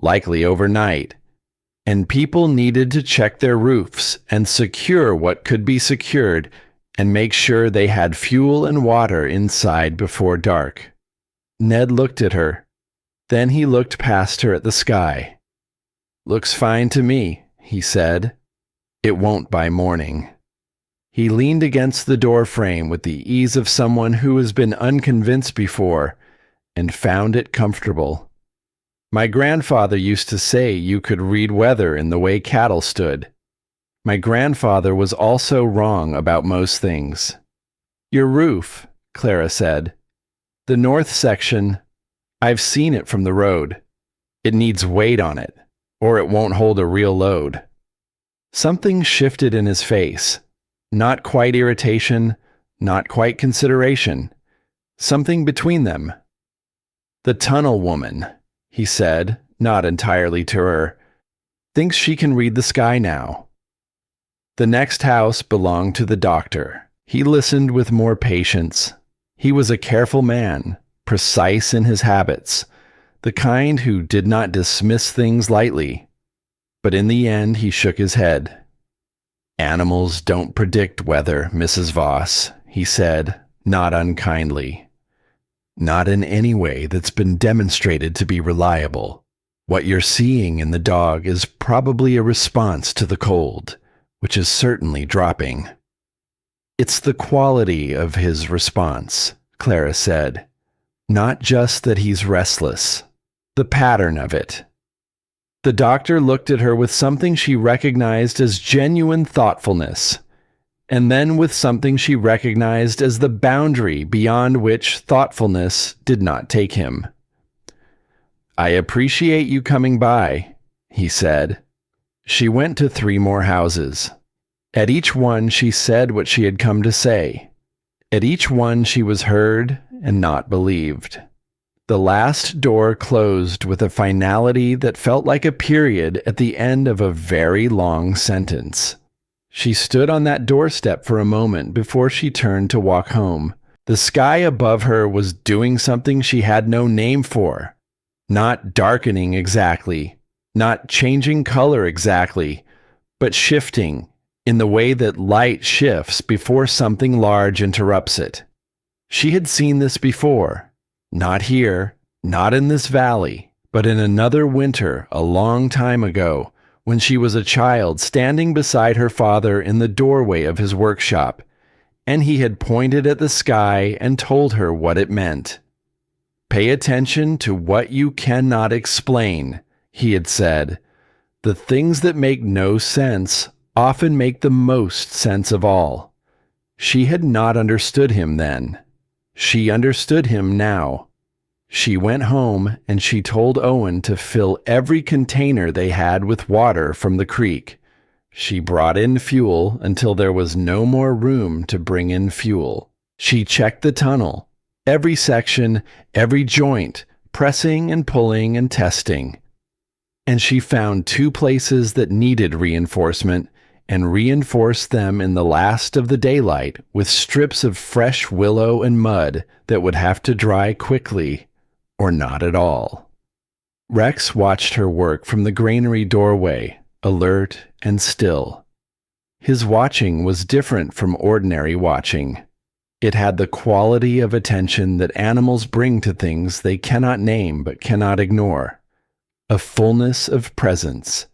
likely overnight, and people needed to check their roofs and secure what could be secured and make sure they had fuel and water inside before dark. Ned looked at her. Then he looked past her at the sky. "Looks fine to me," he said. "It won't by morning." He leaned against the door frame with the ease of someone who has been unconvinced before and found it comfortable. "My grandfather used to say you could read weather in the way cattle stood. My grandfather was also wrong about most things." "Your roof," Clara said. "The north section, I've seen it from the road. It needs weight on it, or it won't hold a real load." Something shifted in his face. Not quite irritation, not quite consideration. Something between them. "The tunnel woman," he said, not entirely to her, "thinks she can read the sky now." The next house belonged to the doctor. He listened with more patience. He was a careful man, precise in his habits, the kind who did not dismiss things lightly. But in the end he shook his head. "Animals don't predict weather, Mrs. Voss," he said, not unkindly. "Not in any way that's been demonstrated to be reliable. What you're seeing in the dog is probably a response to the cold, which is certainly dropping." It's the quality of his response, Clara said. Not just that he's restless. The pattern of it. The doctor looked at her with something she recognized as genuine thoughtfulness, and then with something she recognized as the boundary beyond which thoughtfulness did not take him. I appreciate you coming by, he said. She went to 3 more houses. At each one she said what she had come to say. At each one she was heard and not believed. The last door closed with a finality that felt like a period at the end of a very long sentence. She stood on that doorstep for a moment before she turned to walk home. The sky above her was doing something she had no name for. Not darkening exactly, not changing color exactly, but shifting in the way that light shifts before something large interrupts it. She had seen this before. Not here, not in this valley, but in another winter a long time ago, when she was a child standing beside her father in the doorway of his workshop, and he had pointed at the sky and told her what it meant. Pay attention to what you cannot explain, he had said. The things that make no sense often make the most sense of all. She had not understood him then. She understood him now. She went home and she told Owen to fill every container they had with water from the creek. She brought in fuel until there was no more room to bring in fuel. She checked the tunnel, every section, every joint, pressing and pulling and testing. And she found 2 places that needed reinforcement and reinforced them in the last of the daylight with strips of fresh willow and mud that would have to dry quickly or not at all. Rex watched her work from the granary doorway, alert and still. His watching was different from ordinary watching. It had the quality of attention that animals bring to things they cannot name but cannot ignore. A fullness of presence,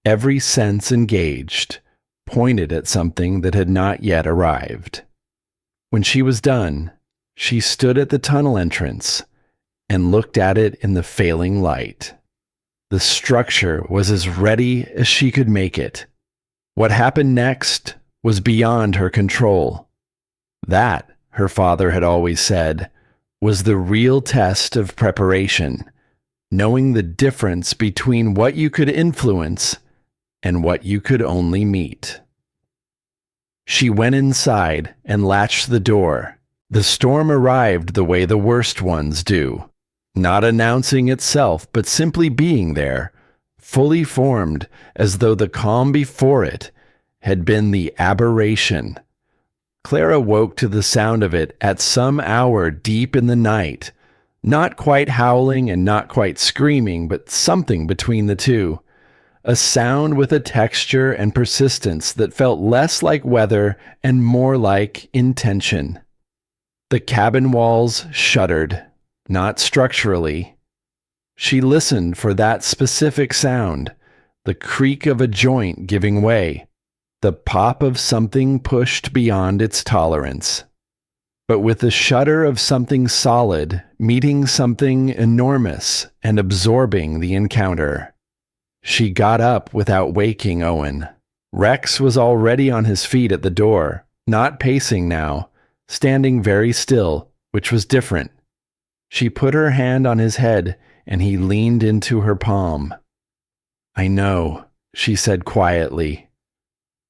every sense engaged, pointed at something that had not yet arrived. When she was done, she stood at the tunnel entrance and looked at it in the failing light. The structure was as ready as she could make it. What happened next was beyond her control. That, her father had always said, was the real test of preparation, knowing the difference between what you could influence and what you could only meet. She went inside and latched the door. The storm arrived the way the worst ones do, not announcing itself but simply being there, fully formed as though the calm before it had been the aberration. Clara woke to the sound of it at some hour deep in the night, not quite howling and not quite screaming, but something between the two. A sound with a texture and persistence that felt less like weather and more like intention. The cabin walls shuddered, not structurally. She listened for that specific sound, the creak of a joint giving way, the pop of something pushed beyond its tolerance. But with the shudder of something solid meeting something enormous and absorbing the encounter. She got up without waking Owen. Rex was already on his feet at the door, not pacing now, standing very still, which was different. She put her hand on his head, and he leaned into her palm. "I know," she said quietly.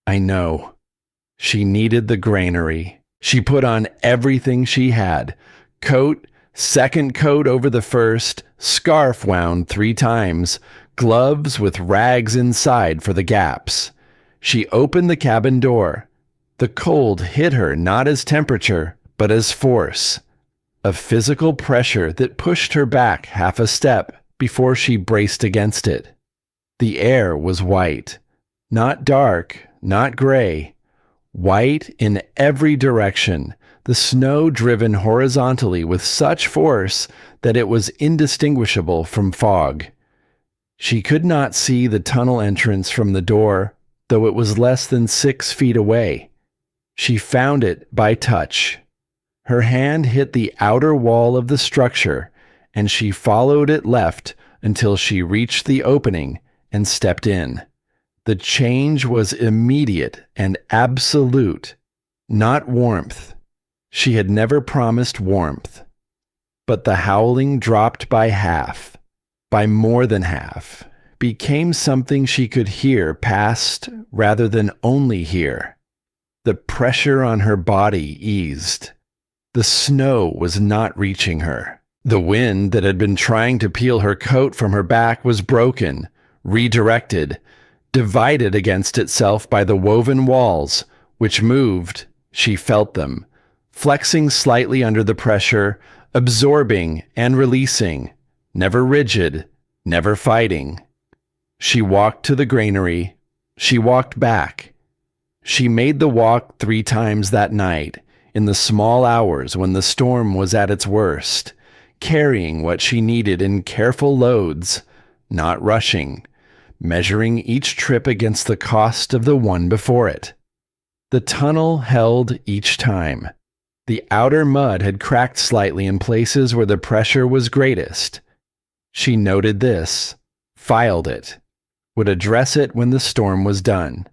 "I know." She needed the granary. She put on everything she had. Coat, second coat over the first, scarf wound 3 times, gloves with rags inside for the gaps. She opened the cabin door. The cold hit her not as temperature, but as force. A physical pressure that pushed her back half a step before she braced against it. The air was white. Not dark, not gray. White in every direction, the snow driven horizontally with such force that it was indistinguishable from fog. She could not see the tunnel entrance from the door, though it was less than 6 feet away. She found it by touch. Her hand hit the outer wall of the structure, and she followed it left until she reached the opening and stepped in. The change was immediate and absolute, not warmth. She had never promised warmth. But the howling dropped by half, by more than half, became something she could hear past rather than only hear. The pressure on her body eased. The snow was not reaching her. The wind that had been trying to peel her coat from her back was broken, redirected, divided against itself by the woven walls, which moved, she felt them, flexing slightly under the pressure, absorbing and releasing, never rigid, never fighting. She walked to the granary. She walked back. She made the walk 3 times that night, in the small hours when the storm was at its worst, carrying what she needed in careful loads, not rushing, measuring each trip against the cost of the one before it. The tunnel held each time. The outer mud had cracked slightly in places where the pressure was greatest. She noted this, filed it, would address it when the storm was done.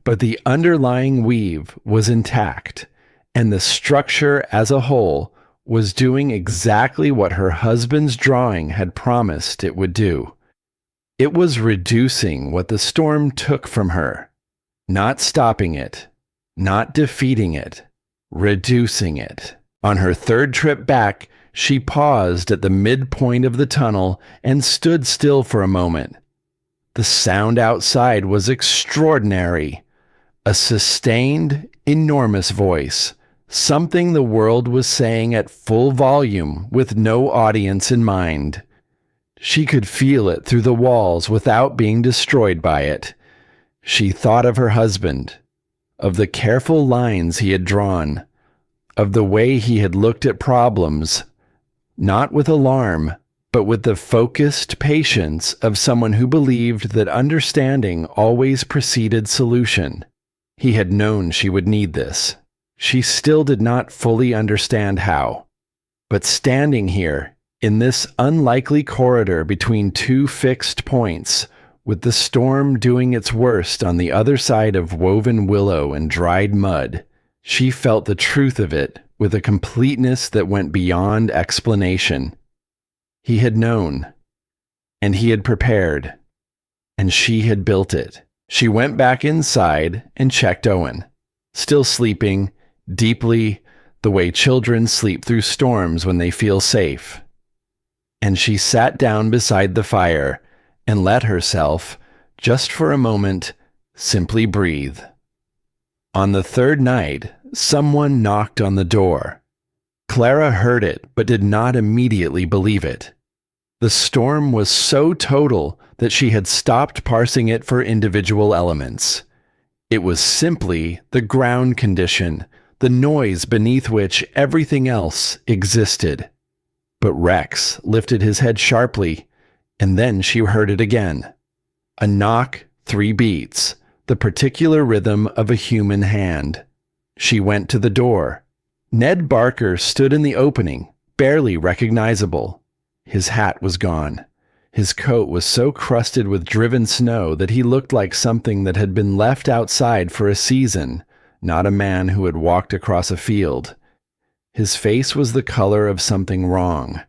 But the underlying weave was intact, and the structure as a whole was doing exactly what her husband's drawing had promised it would do. It was reducing what the storm took from her, not stopping it, not defeating it, reducing it. On her 3rd trip back, she paused at the midpoint of the tunnel and stood still for a moment. The sound outside was extraordinary. A sustained, enormous voice, something the world was saying at full volume with no audience in mind. She could feel it through the walls without being destroyed by it. She thought of her husband, of the careful lines he had drawn, of the way he had looked at problems, not with alarm, but with the focused patience of someone who believed that understanding always preceded solution. He had known she would need this. She still did not fully understand how. But standing here, in this unlikely corridor between 2 fixed points, with the storm doing its worst on the other side of woven willow and dried mud, she felt the truth of it with a completeness that went beyond explanation. He had known, and he had prepared, and she had built it. She went back inside and checked Owen, still sleeping, deeply, the way children sleep through storms when they feel safe. And she sat down beside the fire and let herself, just for a moment, simply breathe. On the 3rd night, someone knocked on the door. Clara heard it, but did not immediately believe it. The storm was so total that she had stopped parsing it for individual elements. It was simply the ground condition, the noise beneath which everything else existed. But Rex lifted his head sharply, and then she heard it again. A knock, 3 beats, the particular rhythm of a human hand. She went to the door. Ned Barker stood in the opening, barely recognizable. His hat was gone. His coat was so crusted with driven snow that he looked like something that had been left outside for a season, not a man who had walked across a field. His face was the color of something wrong,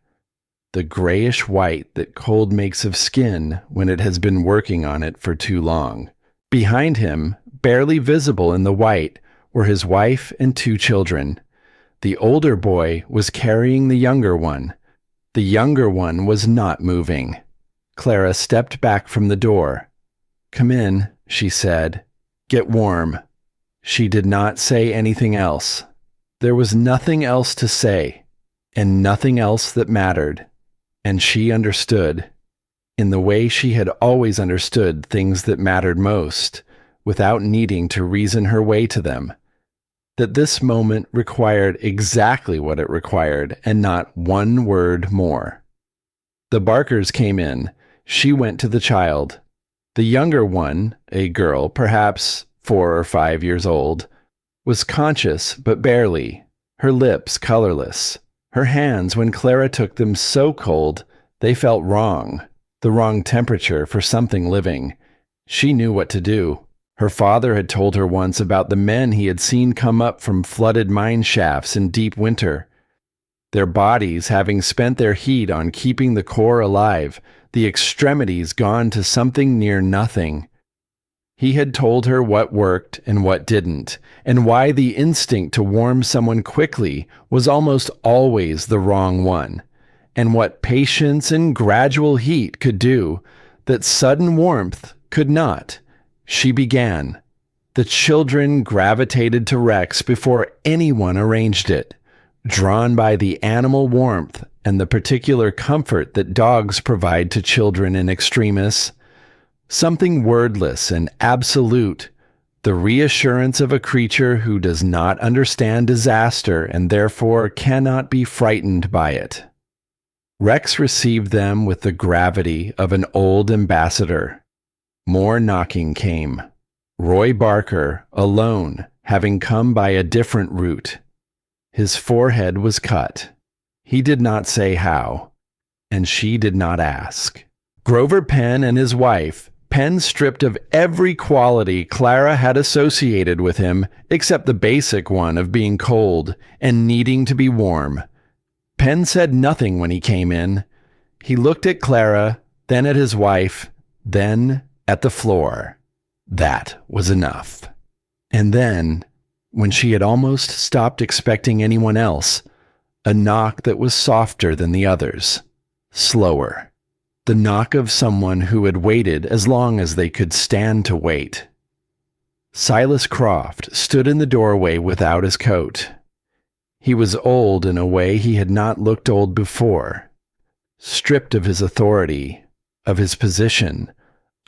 the grayish white that cold makes of skin when it has been working on it for too long. Behind him, barely visible in the white, were his wife and 2 children. The older boy was carrying the younger one. The younger one was not moving. Clara stepped back from the door. "Come in," she said. "Get warm." She did not say anything else. There was nothing else to say, and nothing else that mattered. And she understood, in the way she had always understood things that mattered most, without needing to reason her way to them, that this moment required exactly what it required, and not one word more. The Barkers came in. She went to the child. The younger one, a girl, perhaps 4 or 5 years old, was conscious but barely, her lips colorless, her hands, when Clara took them, so cold they felt wrong, the wrong temperature for something living. She knew what to do. Her father had told her once about the men he had seen come up from flooded mine shafts in deep winter. Their bodies having spent their heat on keeping the core alive, the extremities gone to something near nothing. He had told her what worked and what didn't, and why the instinct to warm someone quickly was almost always the wrong one, and what patience and gradual heat could do that sudden warmth could not. She began. The children gravitated to Rex before anyone arranged it, drawn by the animal warmth and the particular comfort that dogs provide to children in extremis. Something wordless and absolute, the reassurance of a creature who does not understand disaster and therefore cannot be frightened by it. Rex received them with the gravity of an old ambassador. More knocking came. Roy Barker, alone, having come by a different route. His forehead was cut. He did not say how, and she did not ask. Grover Penn and his wife, Penn stripped of every quality Clara had associated with him except the basic one of being cold and needing to be warm. Penn said nothing when he came in. He looked at Clara, then at his wife, then at the floor. That was enough. And then, when she had almost stopped expecting anyone else, a knock that was softer than the others, slower. The knock of someone who had waited as long as they could stand to wait. Silas Croft stood in the doorway without his coat. He was old in a way he had not looked old before, stripped of his authority, of his position,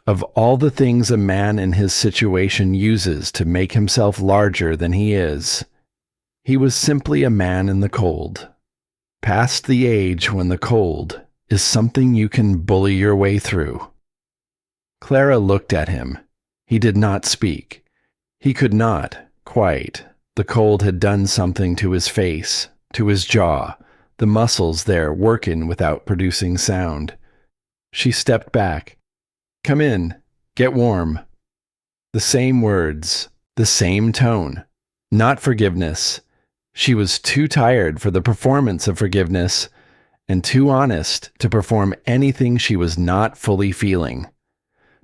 of all the things a man in his situation uses to make himself larger than he is. He was simply a man in the cold, past the age when the cold is something you can bully your way through. Clara looked at him. He did not speak. He could not, quite. The cold had done something to his face, to his jaw, the muscles there working without producing sound. She stepped back. "Come in. Get warm." The same words, the same tone. Not forgiveness. She was too tired for the performance of forgiveness, and too honest to perform anything she was not fully feeling.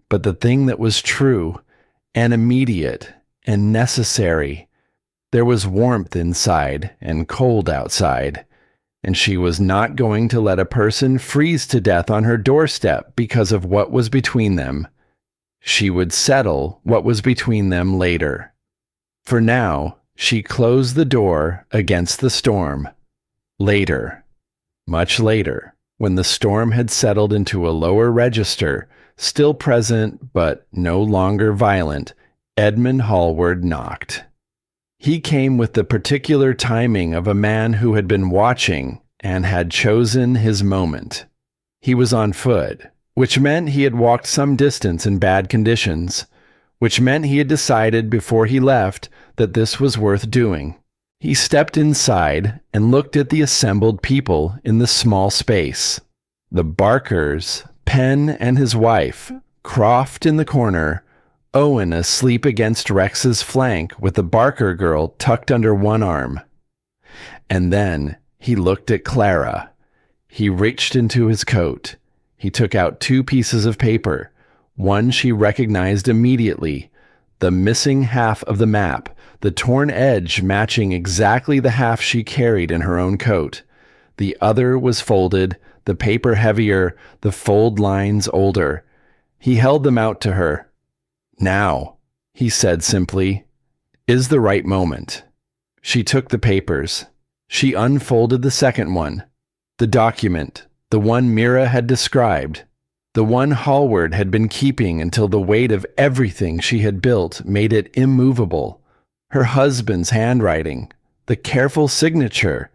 But the thing that was true, and immediate, and necessary. There was warmth inside and cold outside, and she was not going to let a person freeze to death on her doorstep because of what was between them. She would settle what was between them later. For now, she closed the door against the storm. Later, much later, when the storm had settled into a lower register, still present but no longer violent, Edmund Hallward knocked. He came with the particular timing of a man who had been watching and had chosen his moment. He was on foot, which meant he had walked some distance in bad conditions, which meant he had decided before he left that this was worth doing. He stepped inside and looked at the assembled people in the small space. The Barkers, Penn and his wife, Croft in the corner, Owen asleep against Rex's flank with the Barker girl tucked under one arm. And then he looked at Clara. He reached into his coat. He took out 2 pieces of paper. One she recognized immediately, the missing half of the map, the torn edge matching exactly the half she carried in her own coat. The other was folded, the paper heavier, the fold lines older. He held them out to her. "Now," he said simply, "is the right moment." She took the papers. She unfolded the second one. The document, the one Mira had described, the one Hallward had been keeping until the weight of everything she had built made it immovable. Her husband's handwriting, the careful signature,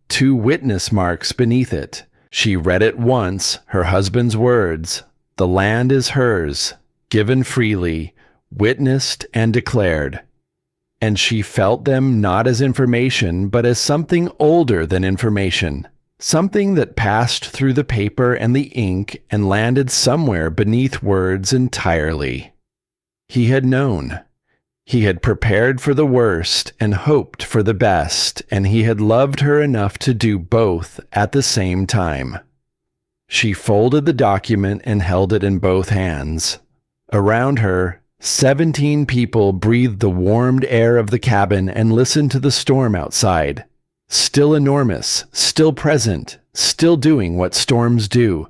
2 witness marks beneath it. She read it once, her husband's words, "The land is hers, given freely, witnessed and declared." and she felt them not as information, but as something older than information, something that passed through the paper and the ink and landed somewhere beneath words entirely. He had known. He had prepared for the worst and hoped for the best, and he had loved her enough to do both at the same time. She folded the document and held it in both hands. Around her, 17 people breathed the warmed air of the cabin and listened to the storm outside. Still enormous, still present, still doing what storms do.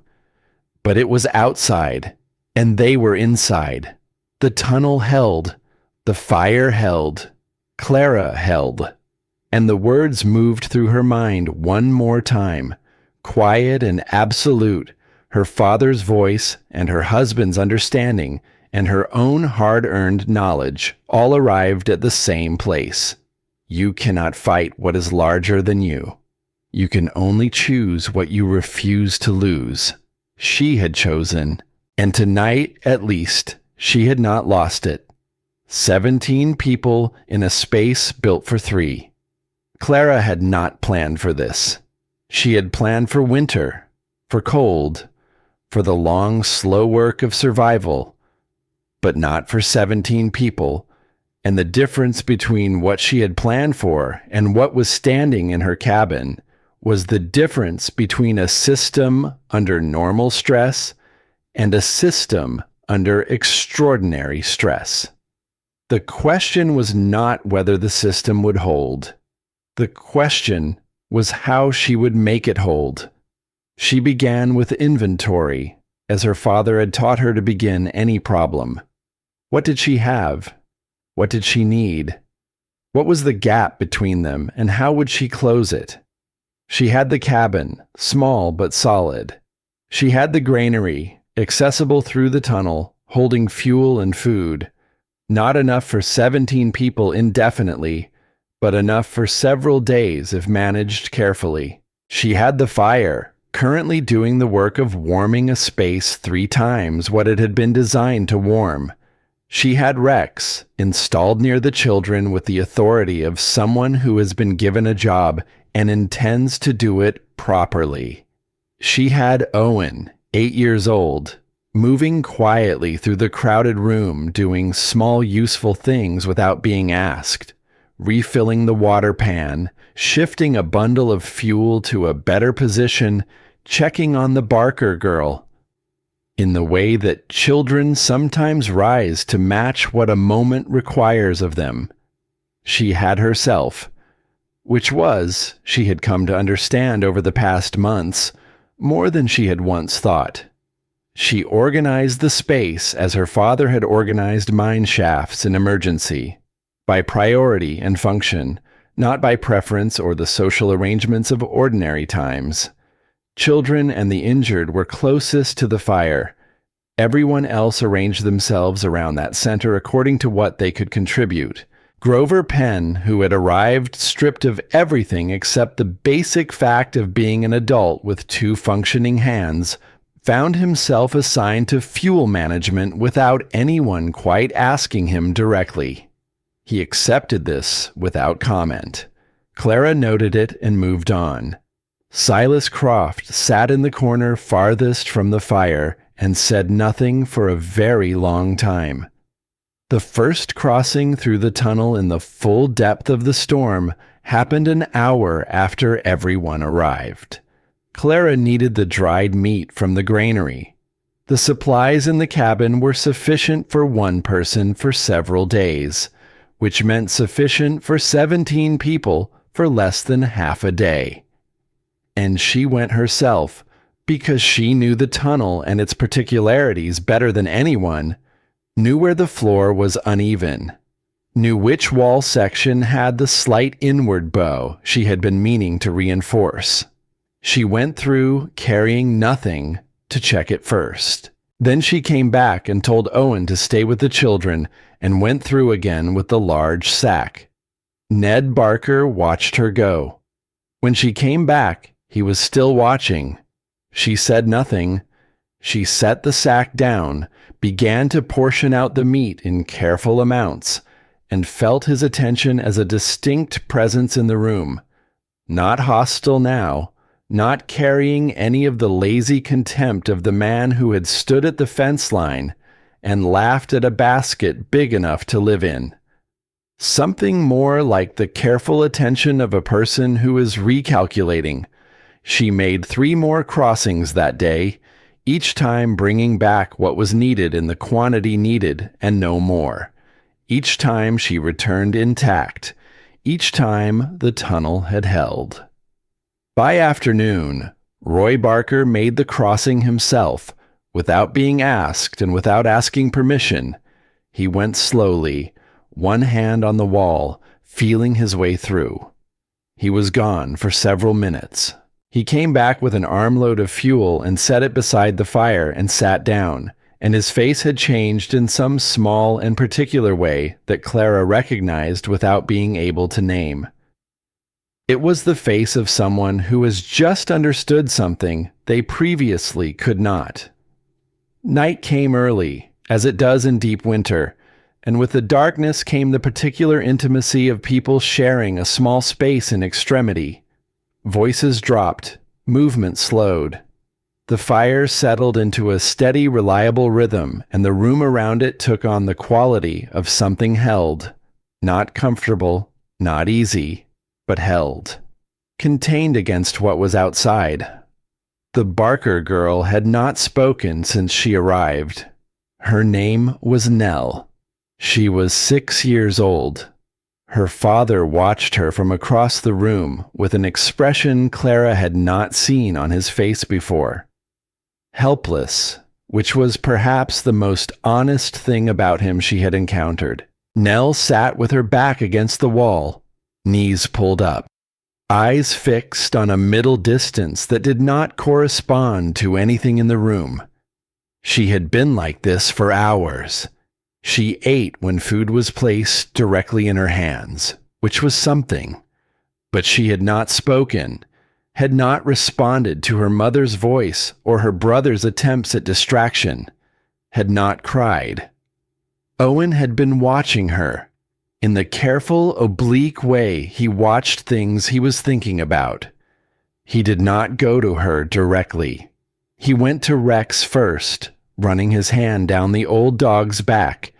But it was outside, and they were inside. The tunnel held. The fire held. Clara held. And the words moved through her mind one more time, quiet and absolute, her father's voice and her husband's understanding and her own hard-earned knowledge all arrived at the same place. You cannot fight what is larger than you. You can only choose what you refuse to lose. She had chosen, and tonight, at least, she had not lost it. 17 people in a space built for 3. Clara had not planned for this. She had planned for winter, for cold, for the long, slow work of survival, but not for 17 people, and the difference between what she had planned for and what was standing in her cabin was the difference between a system under normal stress and a system under extraordinary stress. The question was not whether the system would hold. The question was how she would make it hold. She began with inventory, as her father had taught her to begin any problem. What did she have? What did she need? What was the gap between them, and how would she close it? She had the cabin, small but solid. She had the granary, accessible through the tunnel, holding fuel and food. Not enough for 17 people indefinitely, but enough for several days if managed carefully. She had the fire, currently doing the work of warming a space 3 times what it had been designed to warm. She had Rex, installed near the children with the authority of someone who has been given a job and intends to do it properly. She had Owen, 8 years old, moving quietly through the crowded room, doing small useful things without being asked, refilling the water pan, shifting a bundle of fuel to a better position, checking on the Barker girl, in the way that children sometimes rise to match what a moment requires of them. She had herself, which was, she had come to understand over the past months, more than she had once thought. She organized the space as her father had organized mine shafts in emergency, by priority and function, not by preference or the social arrangements of ordinary times. Children and the injured were closest to the fire. Everyone else arranged themselves around that center according to what they could contribute. Grover Penn, who had arrived stripped of everything except the basic fact of being an adult with 2 functioning hands, found himself assigned to fuel management without anyone quite asking him directly. He accepted this without comment. Clara noted it and moved on. Silas Croft sat in the corner farthest from the fire and said nothing for a very long time. The first crossing through the tunnel in the full depth of the storm happened an hour after everyone arrived. Clara needed the dried meat from the granary. The supplies in the cabin were sufficient for 1 person for several days, which meant sufficient for 17 people for less than half a day. And she went herself, because she knew the tunnel and its particularities better than anyone, knew where the floor was uneven, knew which wall section had the slight inward bow she had been meaning to reinforce. She went through, carrying nothing, to check it first. Then she came back and told Owen to stay with the children and went through again with the large sack. Ned Barker watched her go. When she came back, he was still watching. She said nothing. She set the sack down, began to portion out the meat in careful amounts, and felt his attention as a distinct presence in the room. Not hostile now, not carrying any of the lazy contempt of the man who had stood at the fence line and laughed at a basket big enough to live in. Something more like the careful attention of a person who is recalculating. She made 3 more crossings that day, each time bringing back what was needed in the quantity needed and no more. Each time she returned intact. Each time the tunnel had held. By afternoon, Roy Barker made the crossing himself, without being asked and without asking permission. He went slowly, one hand on the wall, feeling his way through. He was gone for several minutes. He came back with an armload of fuel and set it beside the fire and sat down, and his face had changed in some small and particular way that Clara recognized without being able to name. It was the face of someone who has just understood something they previously could not. Night came early, as it does in deep winter, and with the darkness came the particular intimacy of people sharing a small space in extremity. Voices dropped, movement slowed. The fire settled into a steady, reliable rhythm, and the room around it took on the quality of something held. Not comfortable, not easy, but held. Contained against what was outside. The Barker girl had not spoken since she arrived. Her name was Nell. She was 6 years old. Her father watched her from across the room with an expression Clara had not seen on his face before. Helpless, which was perhaps the most honest thing about him she had encountered. Nell sat with her back against the wall, knees pulled up, eyes fixed on a middle distance that did not correspond to anything in the room. She had been like this for hours. She ate when food was placed directly in her hands, which was something. But she had not spoken, had not responded to her mother's voice or her brother's attempts at distraction, had not cried. Owen had been watching her. In the careful, oblique way he watched things he was thinking about. He did not go to her directly. He went to Rex first, running his hand down the old dog's back,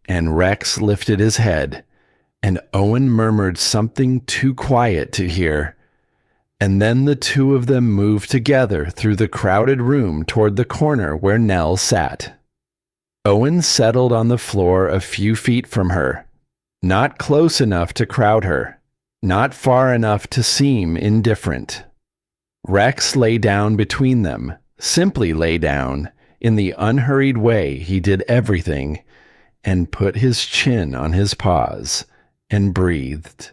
and Rex lifted his head, and Owen murmured something too quiet to hear, and then the two of them moved together through the crowded room toward the corner where Nell sat. Owen settled on the floor a few feet from her, not close enough to crowd her, not far enough to seem indifferent. Rex lay down between them, simply lay down, in the unhurried way he did everything, and put his chin on his paws, and breathed.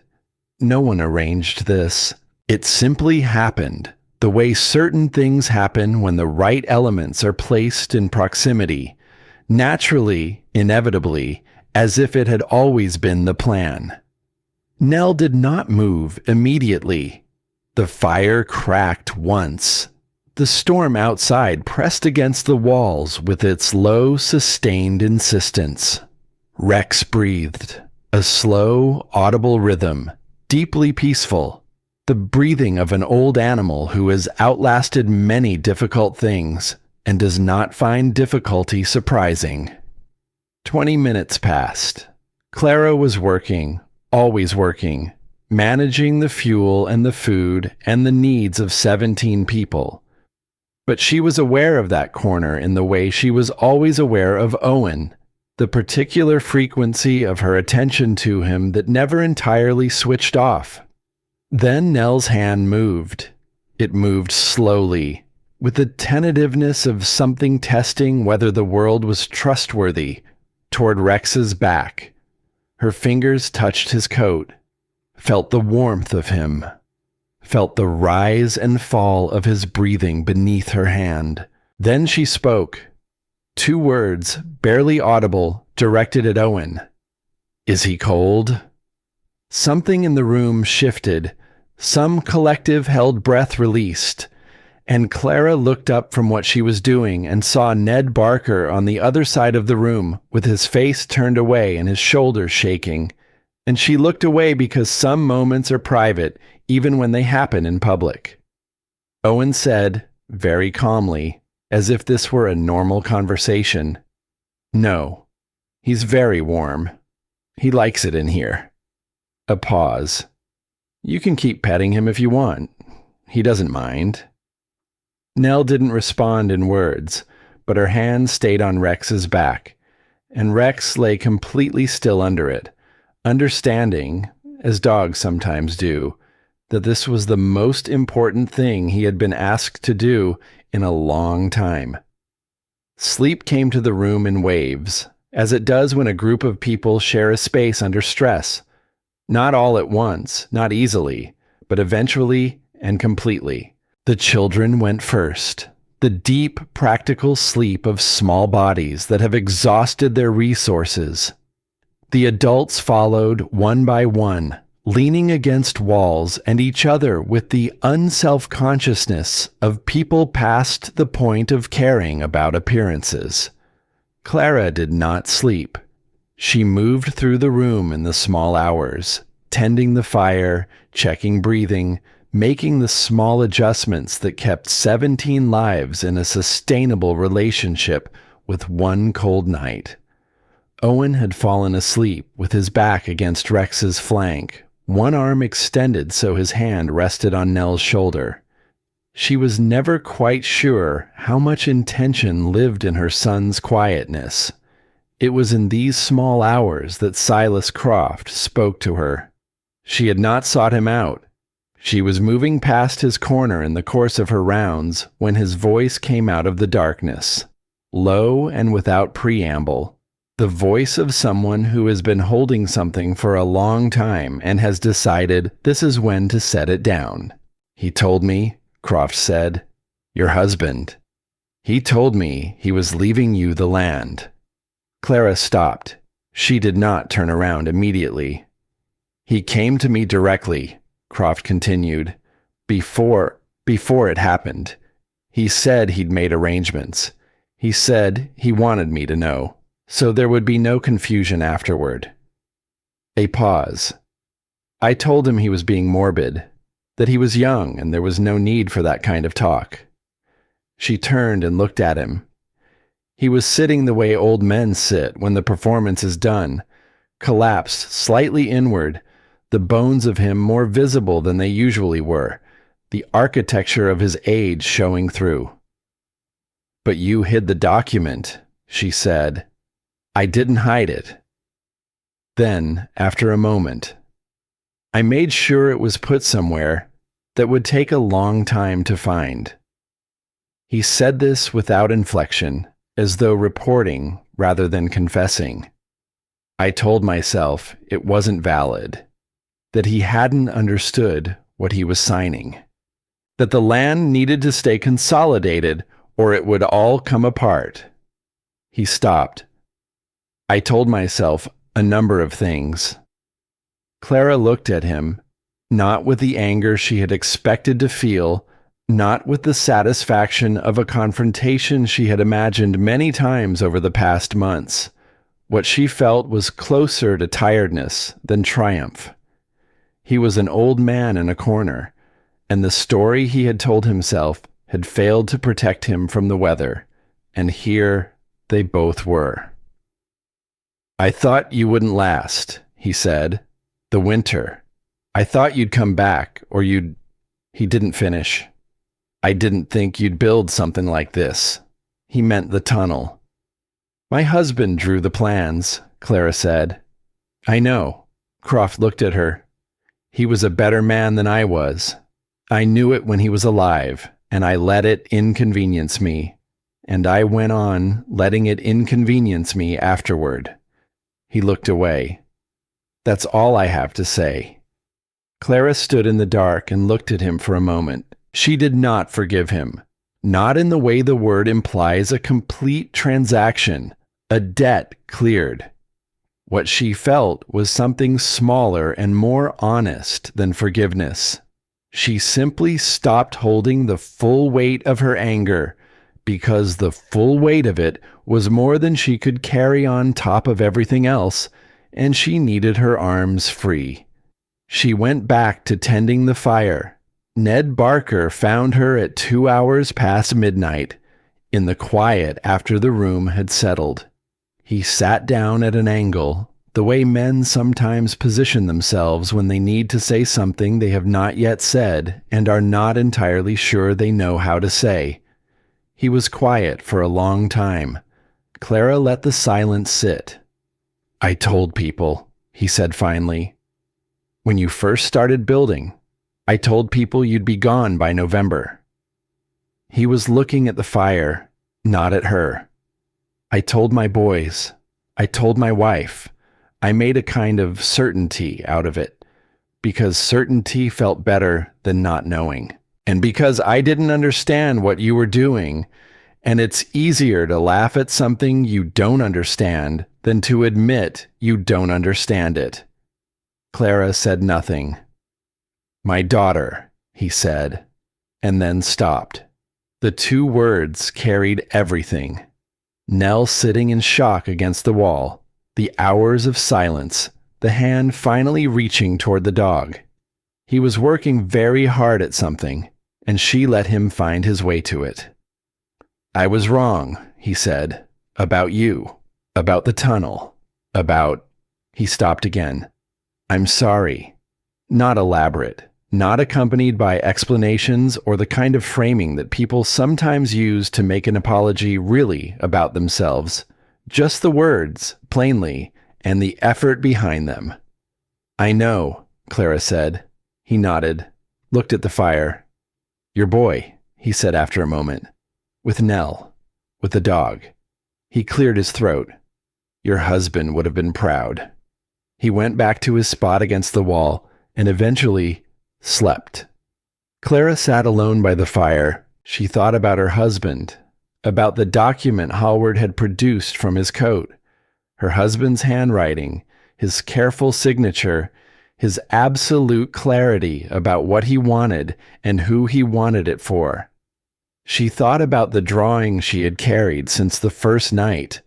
No one arranged this. It simply happened, the way certain things happen when the right elements are placed in proximity, naturally, inevitably, as if it had always been the plan. Nell did not move immediately. The fire cracked once. The storm outside pressed against the walls with its low, sustained insistence. Rex breathed, a slow, audible rhythm, deeply peaceful, the breathing of an old animal who has outlasted many difficult things and does not find difficulty surprising. 20 minutes passed. Clara was working, always working, managing the fuel and the food and the needs of 17 people. But she was aware of that corner in the way she was always aware of Owen, the particular frequency of her attention to him that never entirely switched off. Then Nell's hand moved. It moved slowly, with the tentativeness of something testing whether the world was trustworthy, toward Rex's back. Her fingers touched his coat, felt the warmth of him, felt the rise and fall of his breathing beneath her hand. Then she spoke. 2 words, barely audible, directed at Owen. "Is he cold?" Something in the room shifted. Some collective held breath released, and Clara looked up from what she was doing and saw Ned Barker on the other side of the room with his face turned away and his shoulders shaking. And she looked away because some moments are private, even when they happen in public. Owen said, very calmly, as if this were a normal conversation, "No, he's very warm. He likes it in here." A pause. "You can keep petting him if you want. He doesn't mind." Nell didn't respond in words, but her hand stayed on Rex's back, and Rex lay completely still under it, understanding, as dogs sometimes do, that this was the most important thing he had been asked to do in a long time. Sleep came to the room in waves, as it does when a group of people share a space under stress. Not all at once, not easily, but eventually and completely. The children went first. The deep, practical sleep of small bodies that have exhausted their resources. The adults followed one by one, leaning against walls and each other with the unself-consciousness of people past the point of caring about appearances. Clara did not sleep. She moved through the room in the small hours, tending the fire, checking breathing, making the small adjustments that kept 17 lives in a sustainable relationship with one cold night. Owen had fallen asleep with his back against Rex's flank, one arm extended so his hand rested on Nell's shoulder. She was never quite sure how much intention lived in her son's quietness. It was in these small hours that Silas Croft spoke to her. She had not sought him out. She was moving past his corner in the course of her rounds when his voice came out of the darkness, low and without preamble, the voice of someone who has been holding something for a long time and has decided this is when to set it down. "He told me," Croft said, "your husband. He told me he was leaving you the land." Clara stopped. She did not turn around immediately. "He came to me directly," Croft continued, before it happened. "He said he'd made arrangements. He said he wanted me to know, so there would be no confusion afterward." A pause. "I told him he was being morbid, that he was young and there was no need for that kind of talk." She turned and looked at him. He was sitting the way old men sit when the performance is done, collapsed slightly inward, the bones of him more visible than they usually were, the architecture of his age showing through. "But you hid the document," she said. "I didn't hide it." Then, after a moment, "I made sure it was put somewhere that would take a long time to find." He said this without inflection, as though reporting rather than confessing. I told myself it wasn't valid, that he hadn't understood what he was signing, that the land needed to stay consolidated or it would all come apart. He stopped. I told myself a number of things. Clara looked at him, not with the anger she had expected to feel, not with the satisfaction of a confrontation she had imagined many times over the past months. What she felt was closer to tiredness than triumph. He was an old man in a corner, and the story he had told himself had failed to protect him from the weather, and here they both were. "I thought you wouldn't last," he said. "The winter. I thought you'd come back, or you'd—" He didn't finish. "I didn't think you'd build something like this." He meant the tunnel. "My husband drew the plans," Clara said. "I know." Croft looked at her. "He was a better man than I was. I knew it when he was alive, and I let it inconvenience me. And I went on letting it inconvenience me afterward." He looked away. "That's all I have to say." Clara stood in the dark and looked at him for a moment. She did not forgive him. Not in the way the word implies a complete transaction, a debt cleared. What she felt was something smaller and more honest than forgiveness. She simply stopped holding the full weight of her anger, because the full weight of it was more than she could carry on top of everything else, and she needed her arms free. She went back to tending the fire. Ned Barker found her at 2 hours past midnight, in the quiet after the room had settled. He sat down at an angle, the way men sometimes position themselves when they need to say something they have not yet said and are not entirely sure they know how to say. He was quiet for a long time. Clara let the silence sit. "I told people," he said finally. "When you first started building, I told people you'd be gone by November." He was looking at the fire, not at her. "I told my boys. I told my wife. I made a kind of certainty out of it, because certainty felt better than not knowing. And because I didn't understand what you were doing, and it's easier to laugh at something you don't understand than to admit you don't understand it." Clara said nothing. "My daughter," he said, and then stopped. The two words carried everything. Nell sitting in shock against the wall, the hours of silence, the hand finally reaching toward the dog. He was working very hard at something, and she let him find his way to it. "I was wrong," he said, "about you, about the tunnel, about—" He stopped again. "I'm sorry." Not elaborate, not accompanied by explanations or the kind of framing that people sometimes use to make an apology really about themselves. Just the words, plainly, and the effort behind them. "I know," Clara said. He nodded, looked at the fire. "Your boy," he said after a moment. "With Nell, with the dog." He cleared his throat. "Your husband would have been proud." He went back to his spot against the wall and eventually slept. Clara sat alone by the fire. She thought about her husband, about the document Hallward had produced from his coat, her husband's handwriting, his careful signature, his absolute clarity about what he wanted and who he wanted it for. She thought about the drawing she had carried since the first night,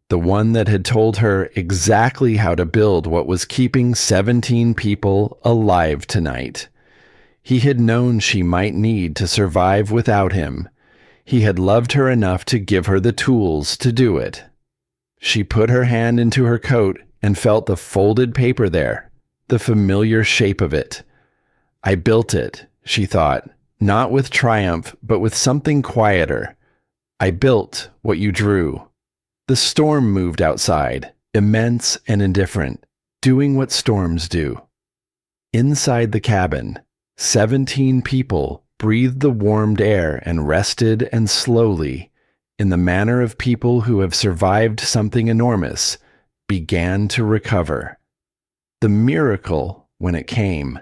the one that had told her exactly how to build what was keeping 17 people alive tonight. He had known she might need to survive without him. He had loved her enough to give her the tools to do it. She put her hand into her coat and felt the folded paper there, the familiar shape of it. "I built it," she thought, not with triumph, but with something quieter. "I built what you drew." The storm moved outside, immense and indifferent, doing what storms do. Inside the cabin, 17 people breathed the warmed air and rested and slowly, in the manner of people who have survived something enormous, began to recover. The miracle, when it came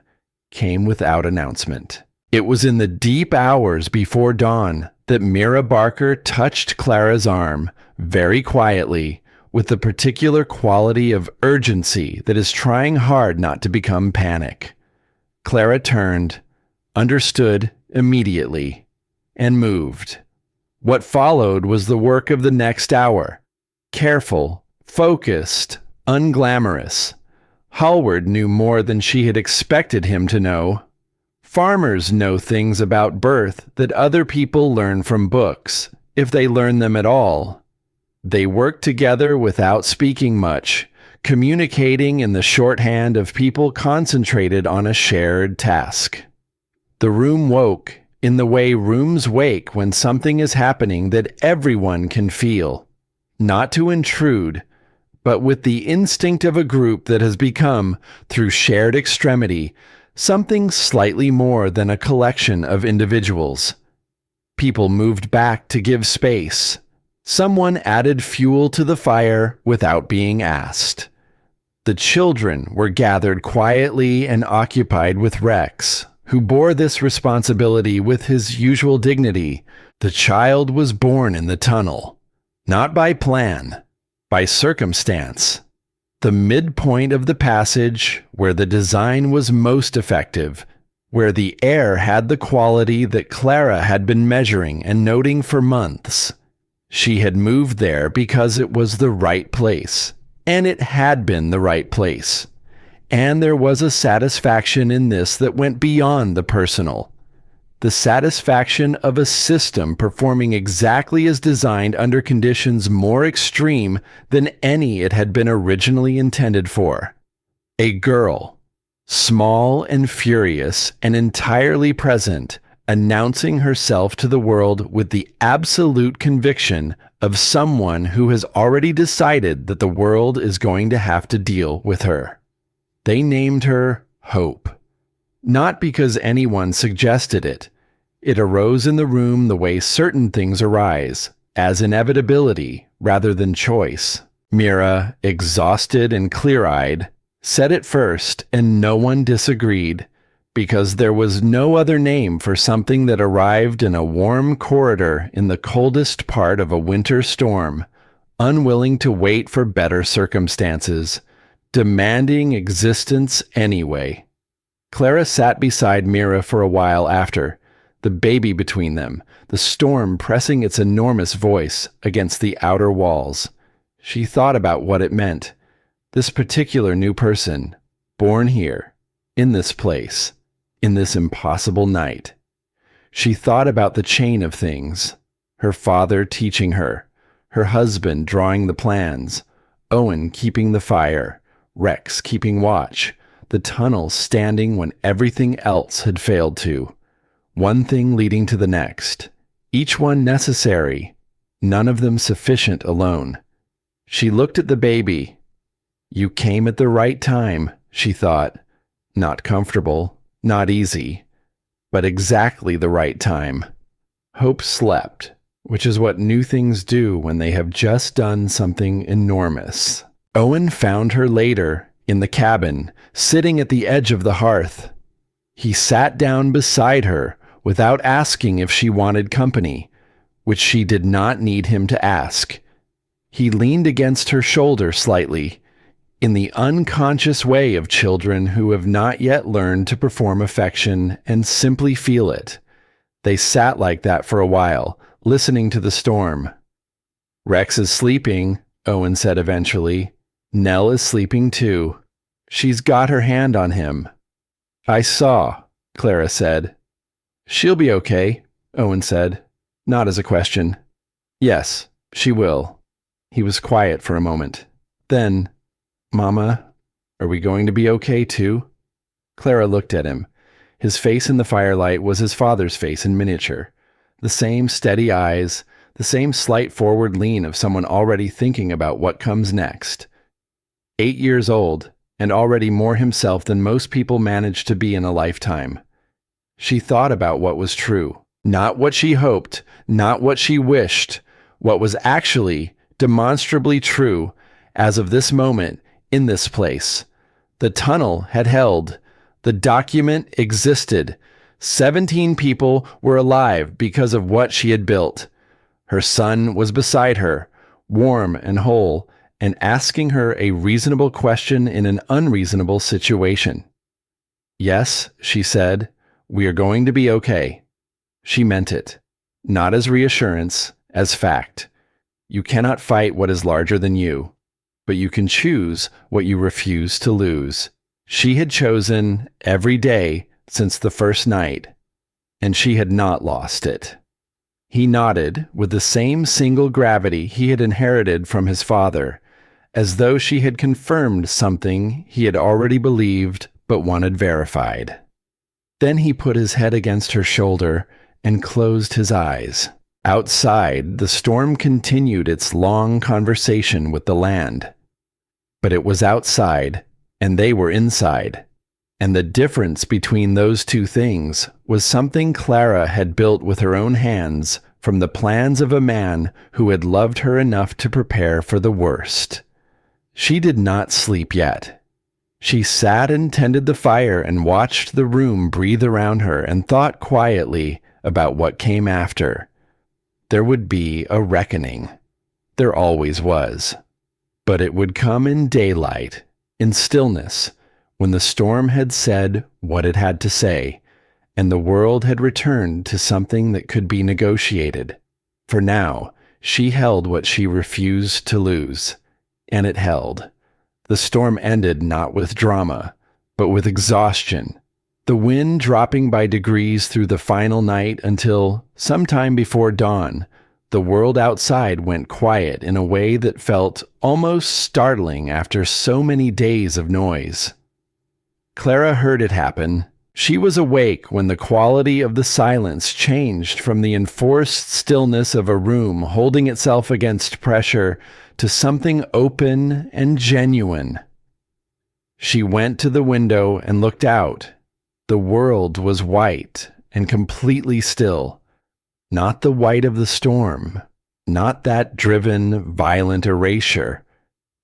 without announcement. It was in the deep hours before dawn that Mira Barker touched Clara's arm, very quietly, with the particular quality of urgency that is trying hard not to become panic. Clara turned, understood immediately, and moved. What followed was the work of the next hour. Careful, focused, unglamorous. Hallward knew more than she had expected him to know. Farmers know things about birth that other people learn from books, if they learn them at all. They work together without speaking much, communicating in the shorthand of people concentrated on a shared task. The room woke in the way rooms wake when something is happening that everyone can feel. Not to intrude, but with the instinct of a group that has become, through shared extremity, something slightly more than a collection of individuals. People moved back to give space. Someone added fuel to the fire without being asked. The children were gathered quietly and occupied with Rex, who bore this responsibility with his usual dignity. The child was born in the tunnel, not by plan, by circumstance. The midpoint of the passage, where the design was most effective, where the air had the quality that Clara had been measuring and noting for months. She had moved there because it was the right place, And it had been the right place. And there was a satisfaction in this that went beyond the personal. The satisfaction of a system performing exactly as designed under conditions more extreme than any it had been originally intended for. A girl, small and furious and entirely present, announcing herself to the world with the absolute conviction of someone who has already decided that the world is going to have to deal with her. They named her Hope. Not because anyone suggested it. It arose in the room the way certain things arise, as inevitability rather than choice. Mira, exhausted and clear-eyed, said it first, and no one disagreed, because there was no other name for something that arrived in a warm corridor in the coldest part of a winter storm, unwilling to wait for better circumstances, demanding existence anyway. Clara sat beside Mira for a while after, the baby between them, the storm pressing its enormous voice against the outer walls. She thought about what it meant. This particular new person, born here, in this place, in this impossible night. She thought about the chain of things, her father teaching her, her husband drawing the plans, Owen keeping the fire, Rex keeping watch, the tunnel standing when everything else had failed to. One thing leading to the next, each one necessary, none of them sufficient alone. She looked at the baby. You came at the right time, she thought. Not comfortable, not easy, but exactly the right time. Hope slept, which is what new things do when they have just done something enormous. Owen found her later, in the cabin, sitting at the edge of the hearth. He sat down beside her without asking if she wanted company, which she did not need him to ask. He leaned against her shoulder slightly, in the unconscious way of children who have not yet learned to perform affection and simply feel it. They sat like that for a while, listening to the storm. Rex is sleeping, Owen said eventually. Nell is sleeping too. She's got her hand on him. I saw, Clara said. She'll be okay, Owen said, not as a question. Yes, she will. He was quiet for a moment. Then, Mama, are we going to be okay too? Clara looked at him. His face in the firelight was his father's face in miniature. The same steady eyes, the same slight forward lean of someone already thinking about what comes next. 8 years old, and already more himself than most people manage to be in a lifetime. She thought about what was true, not what she hoped, not what she wished, what was actually demonstrably true as of this moment in this place. The tunnel had held. The document existed. 17 people were alive because of what she had built. Her son was beside her, warm and whole, and asking her a reasonable question in an unreasonable situation. Yes, she said, we are going to be okay. She meant it, not as reassurance, as fact. You cannot fight what is larger than you, but you can choose what you refuse to lose. She had chosen every day since the first night, and she had not lost it. He nodded with the same single gravity he had inherited from his father, as though she had confirmed something he had already believed but wanted verified. Then he put his head against her shoulder and closed his eyes. Outside, the storm continued its long conversation with the land. But it was outside, and they were inside. And the difference between those two things was something Clara had built with her own hands from the plans of a man who had loved her enough to prepare for the worst. She did not sleep yet. She sat and tended the fire and watched the room breathe around her and thought quietly about what came after. There would be a reckoning. There always was. But it would come in daylight, in stillness, when the storm had said what it had to say, and the world had returned to something that could be negotiated. For now, she held what she refused to lose, and it held. The storm ended not with drama, but with exhaustion. The wind dropping by degrees through the final night until, sometime before dawn, the world outside went quiet in a way that felt almost startling after so many days of noise. Clara heard it happen. She was awake when the quality of the silence changed from the enforced stillness of a room holding itself against pressure to something open and genuine. She went to the window and looked out. The world was white and completely still. Not the white of the storm, not that driven, violent erasure,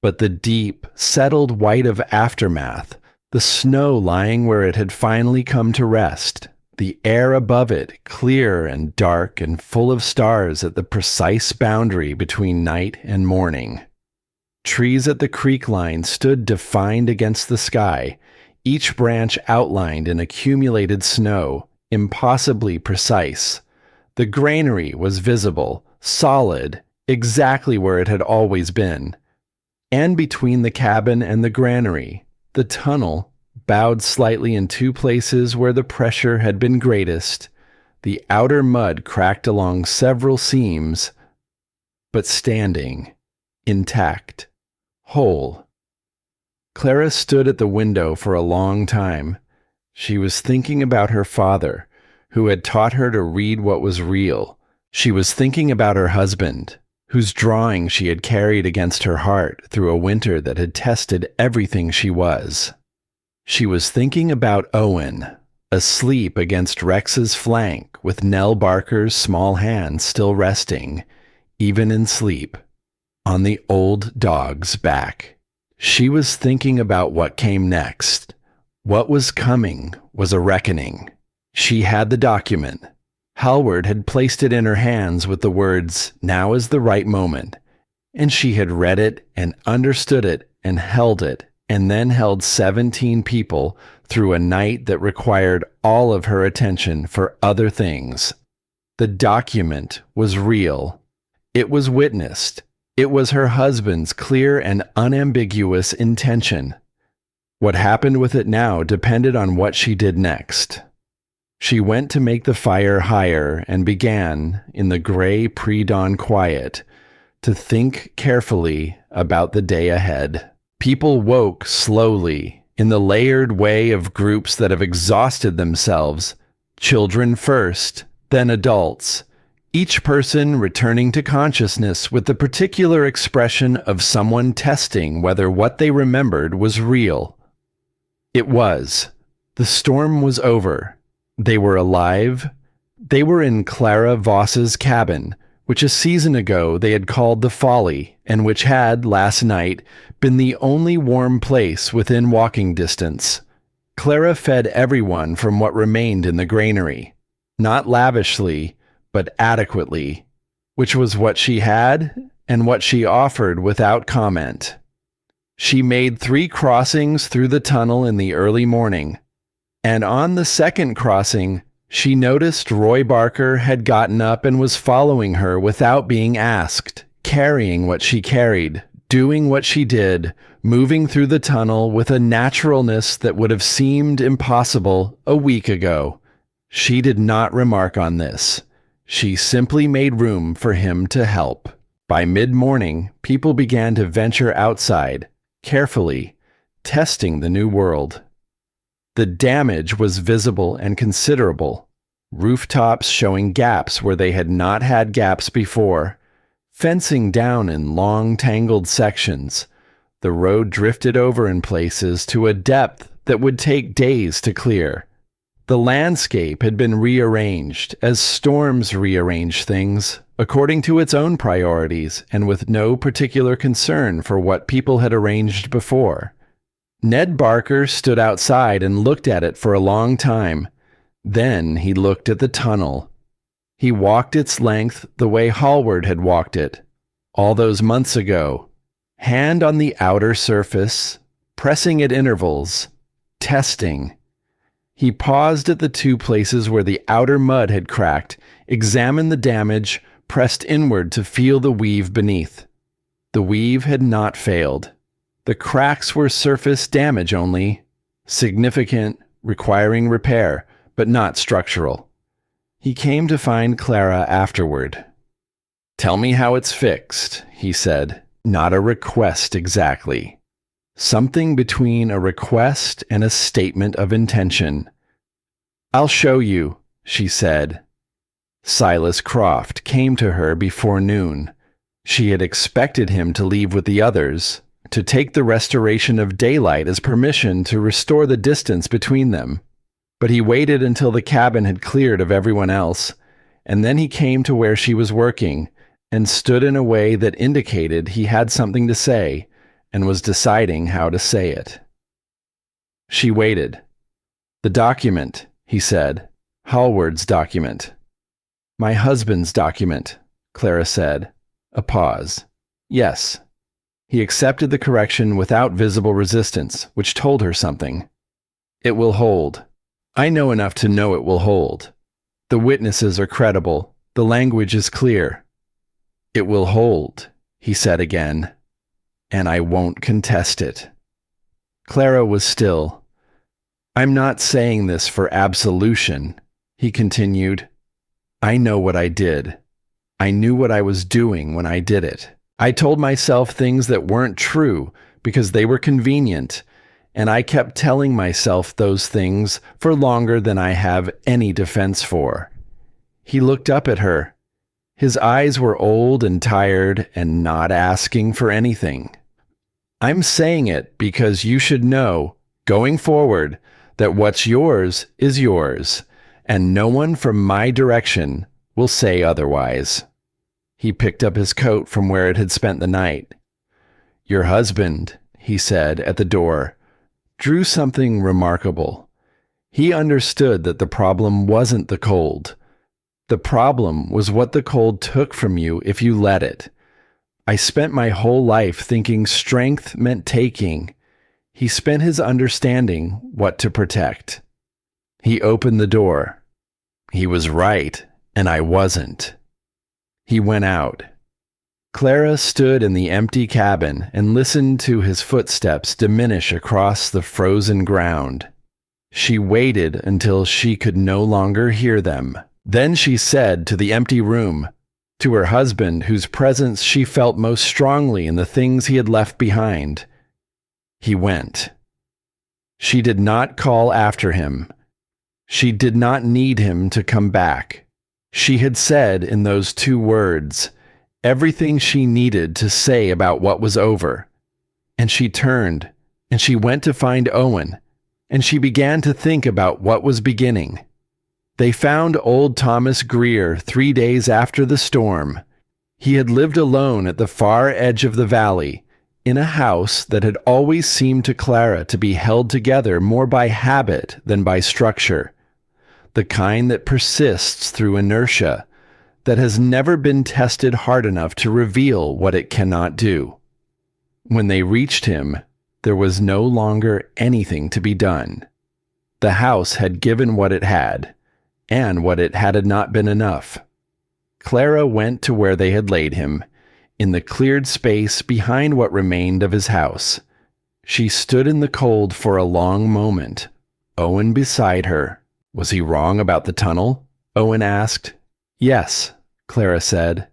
but the deep, settled white of aftermath, the snow lying where it had finally come to rest, the air above it clear and dark and full of stars at the precise boundary between night and morning. Trees at the creek line stood defined against the sky, each branch outlined in accumulated snow, impossibly precise. The granary was visible, solid, exactly where it had always been. And between the cabin and the granary, the tunnel, bowed slightly in two places where the pressure had been greatest, the outer mud cracked along several seams, but standing, intact, whole. Clara stood at the window for a long time. She was thinking about her father, who had taught her to read what was real. She was thinking about her husband, whose drawing she had carried against her heart through a winter that had tested everything she was. She was thinking about Owen, asleep against Rex's flank with Nell Barker's small hand still resting, even in sleep, on the old dog's back. She was thinking about what came next. What was coming was a reckoning. She had the document. Hallward had placed it in her hands with the words, "Now is the right moment," and she had read it and understood it and then held 17 people through a night that required all of her attention for other things. The document was real. It was witnessed. It was her husband's clear and unambiguous intention. What happened with it now depended on what she did next. She went to make the fire higher and began, in the gray pre-dawn quiet, to think carefully about the day ahead. People woke slowly, in the layered way of groups that have exhausted themselves, children first, then adults, each person returning to consciousness with the particular expression of someone testing whether what they remembered was real. It was. The storm was over. They were alive. They were in Clara Voss's cabin, which a season ago they had called the Folly, and which had, last night, been the only warm place within walking distance. Clara fed everyone from what remained in the granary, not lavishly, but adequately, which was what she had and what she offered without comment. She made 3 crossings through the tunnel in the early morning, and on the second crossing, she noticed Roy Barker had gotten up and was following her without being asked, carrying what she carried, doing what she did, moving through the tunnel with a naturalness that would have seemed impossible a week ago. She did not remark on this. She simply made room for him to help. By mid-morning, people began to venture outside, carefully, testing the new world. The damage was visible and considerable. Rooftops showing gaps where they had not had gaps before. Fencing down in long, tangled sections. The road drifted over in places to a depth that would take days to clear. The landscape had been rearranged, as storms rearrange things, according to its own priorities and with no particular concern for what people had arranged before. Ned Barker stood outside and looked at it for a long time. Then he looked at the tunnel. He walked its length the way Hallward had walked it, all those months ago, hand on the outer surface, pressing at intervals, testing. He paused at the 2 places where the outer mud had cracked, examined the damage, pressed inward to feel the weave beneath. The weave had not failed. The cracks were surface damage only, significant, requiring repair, but not structural. He came to find Clara afterward. "Tell me how it's fixed," he said. "Not a request exactly. Something between a request and a statement of intention." "I'll show you," she said. Silas Croft came to her before noon. She had expected him to leave with the others, to take the restoration of daylight as permission to restore the distance between them. But he waited until the cabin had cleared of everyone else, and then he came to where she was working and stood in a way that indicated he had something to say and was deciding how to say it. She waited. "The document," he said. "Hallward's document." "My husband's document," Clara said. A pause. "Yes." He accepted the correction without visible resistance, which told her something. "It will hold. I know enough to know it will hold. The witnesses are credible. The language is clear." "It will hold," he said again. "And I won't contest it." Clara was still. "I'm not saying this for absolution," he continued. "I know what I did. I knew what I was doing when I did it. I told myself things that weren't true because they were convenient, and I kept telling myself those things for longer than I have any defense for." He looked up at her. His eyes were old and tired and not asking for anything. "I'm saying it because you should know, going forward, that what's yours is yours, and no one from my direction will say otherwise." He picked up his coat from where it had spent the night. "Your husband," he said at the door, drew something remarkable. He understood that the problem wasn't the cold. The problem was what the cold took from you if you let it. "I spent my whole life thinking strength meant taking." He spent his understanding what to protect. He opened the door. He was right, and I wasn't. He went out. Clara stood in the empty cabin and listened to his footsteps diminish across the frozen ground. She waited until she could no longer hear them. Then she said to the empty room, to her husband whose presence she felt most strongly in the things he had left behind, "He went." She did not call after him. She did not need him to come back. She had said in those 2 words everything she needed to say about what was over. And she turned, and she went to find Owen, and she began to think about what was beginning. They found old Thomas Greer 3 days after the storm. He had lived alone at the far edge of the valley, in a house that had always seemed to Clara to be held together more by habit than by structure. The kind that persists through inertia, that has never been tested hard enough to reveal what it cannot do. When they reached him, there was no longer anything to be done. The house had given what it had, and what it had not been enough. Clara went to where they had laid him, in the cleared space behind what remained of his house. She stood in the cold for a long moment, Owen beside her. "Was he wrong about the tunnel?" Owen asked. "Yes," Clara said.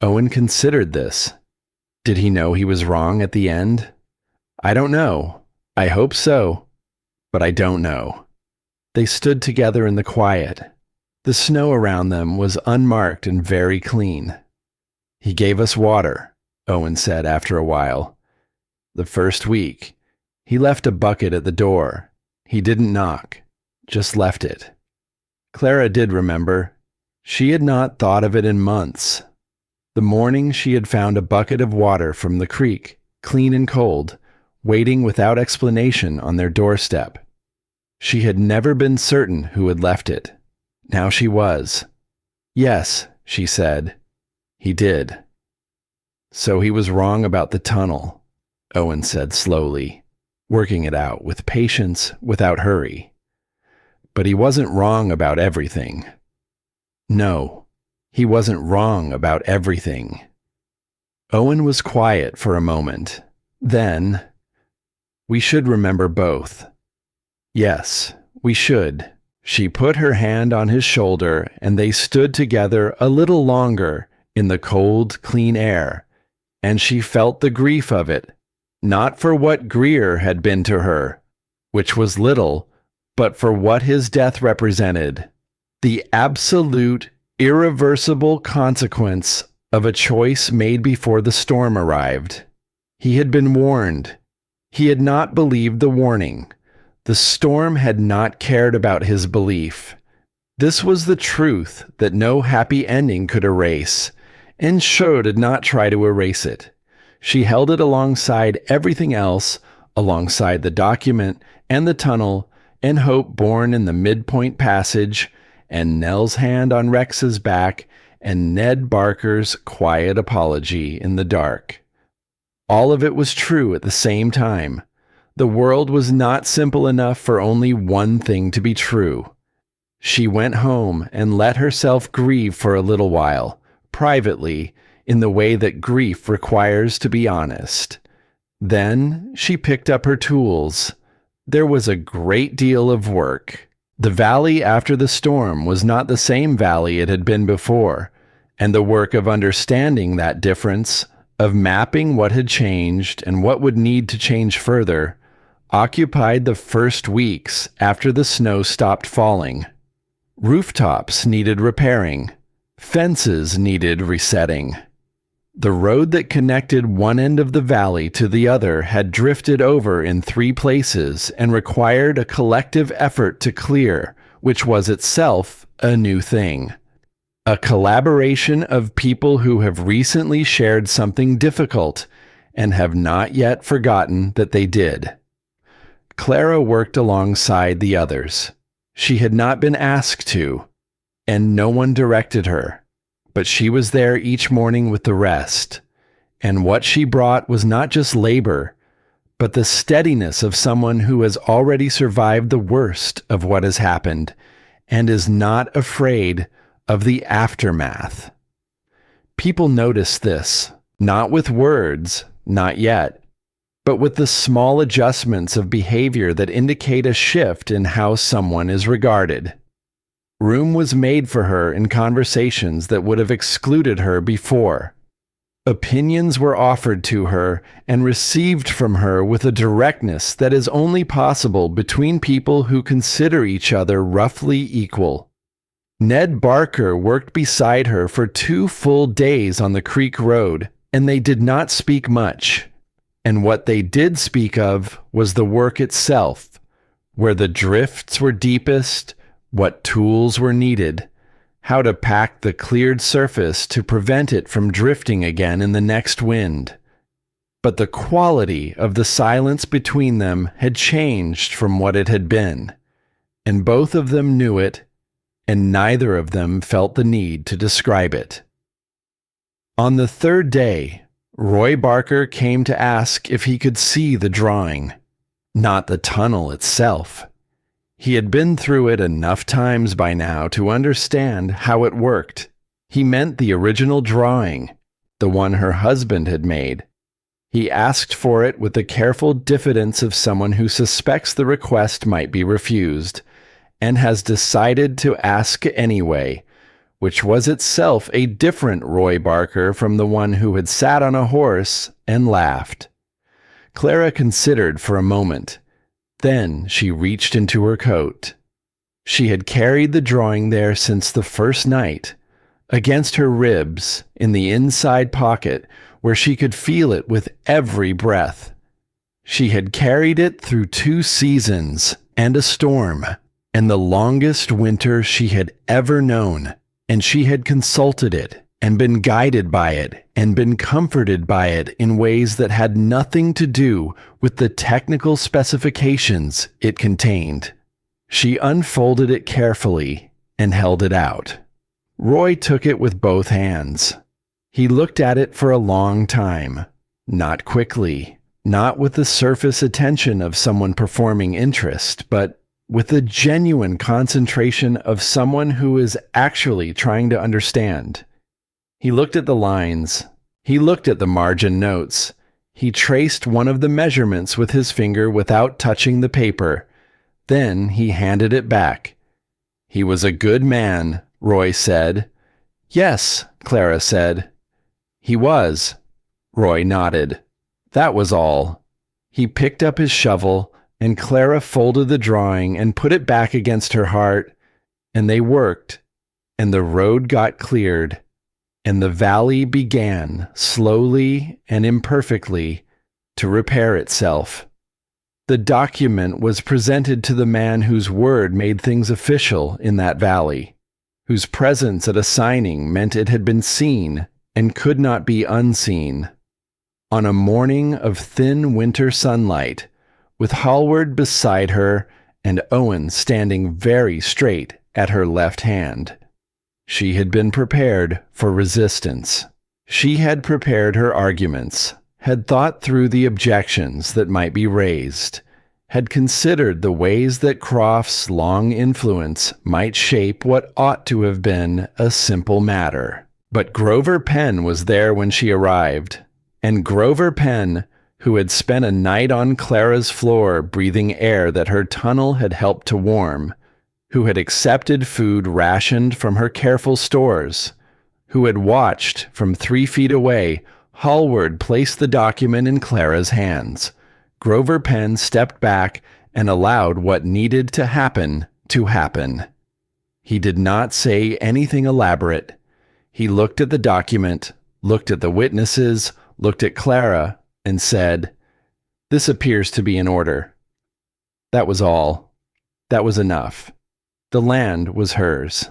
Owen considered this. Did he know he was wrong at the end? "I don't know. I hope so, but I don't know." They stood together in the quiet. The snow around them was unmarked and very clean. "He gave us water," Owen said after a while. "The first week. He left a bucket at the door. He didn't knock. Just left it." Clara did remember. She had not thought of it in months. The morning she had found a bucket of water from the creek, clean and cold, waiting without explanation on their doorstep. She had never been certain who had left it. Now she was. "Yes," she said. "He did." "So he was wrong about the tunnel," Owen said slowly, working it out with patience without hurry. "But he wasn't wrong about everything." "No, he wasn't wrong about everything." Owen was quiet for a moment. Then, We should remember both. Yes, we should. She put her hand on his shoulder, and they stood together a little longer in the cold, clean air, and she felt the grief of it, not for what Greer had been to her, which was little, but for what his death represented, the absolute, irreversible consequence of a choice made before the storm arrived. He had been warned. He had not believed the warning. The storm had not cared about his belief. This was the truth that no happy ending could erase, and Cho did not try to erase it. She held it alongside everything else, alongside the document and the tunnel, and hope born in the midpoint passage, and Nell's hand on Rex's back, and Ned Barker's quiet apology in the dark. All of it was true at the same time. The world was not simple enough for only one thing to be true. She went home and let herself grieve for a little while, privately, in the way that grief requires to be honest. Then she picked up her tools. There was a great deal of work. The valley after the storm was not the same valley it had been before, and the work of understanding that difference, of mapping what had changed and what would need to change further, occupied the first weeks after the snow stopped falling. Rooftops needed repairing. Fences needed resetting. The road that connected one end of the valley to the other had drifted over in 3 places and required a collective effort to clear, which was itself a new thing. A collaboration of people who have recently shared something difficult and have not yet forgotten that they did. Clara worked alongside the others. She had not been asked to, and no one directed her, but she was there each morning with the rest, and what she brought was not just labor, but the steadiness of someone who has already survived the worst of what has happened, and is not afraid of the aftermath. People notice this, not with words, not yet, but with the small adjustments of behavior that indicate a shift in how someone is regarded. Room was made for her in conversations that would have excluded her before. Opinions were offered to her and received from her with a directness that is only possible between people who consider each other roughly equal. Ned Barker worked beside her for 2 full days on the creek road, and they did not speak much. And what they did speak of was the work itself, where the drifts were deepest, what tools were needed, how to pack the cleared surface to prevent it from drifting again in the next wind. But the quality of the silence between them had changed from what it had been, and both of them knew it, and neither of them felt the need to describe it. On the 3rd day, Roy Barker came to ask if he could see the drawing, not the tunnel itself. He had been through it enough times by now to understand how it worked. He meant the original drawing, the one her husband had made. He asked for it with the careful diffidence of someone who suspects the request might be refused, and has decided to ask anyway, which was itself a different Roy Barker from the one who had sat on a horse and laughed. Clara considered for a moment. Then she reached into her coat. She had carried the drawing there since the first night, against her ribs, in the inside pocket, where she could feel it with every breath. She had carried it through 2 seasons and a storm, and the longest winter she had ever known, and she had consulted it, and been guided by it, and been comforted by it in ways that had nothing to do with the technical specifications it contained. She unfolded it carefully and held it out. Roy took it with both hands. He looked at it for a long time, not quickly, not with the surface attention of someone performing interest, but with the genuine concentration of someone who is actually trying to understand. He looked at the lines. He looked at the margin notes. He traced one of the measurements with his finger without touching the paper. Then he handed it back. "He was a good man," Roy said. "Yes," Clara said. "He was." Roy nodded. That was all. He picked up his shovel, and Clara folded the drawing and put it back against her heart, and they worked, and the road got cleared, and the valley began, slowly and imperfectly, to repair itself. The document was presented to the man whose word made things official in that valley, whose presence at a signing meant it had been seen and could not be unseen. On a morning of thin winter sunlight, with Hallward beside her and Owen standing very straight at her left hand. She had been prepared for resistance. She had prepared her arguments, had thought through the objections that might be raised, had considered the ways that Croft's long influence might shape what ought to have been a simple matter. But Grover Penn was there when she arrived, and Grover Penn, who had spent a night on Clara's floor breathing air that her tunnel had helped to warm, who had accepted food rationed from her careful stores, who had watched from 3 feet away Hallward place the document in Clara's hands. Grover Penn stepped back and allowed what needed to happen to happen. He did not say anything elaborate. He looked at the document, looked at the witnesses, looked at Clara, and said, "This appears to be in order." That was all. That was enough. The land was hers.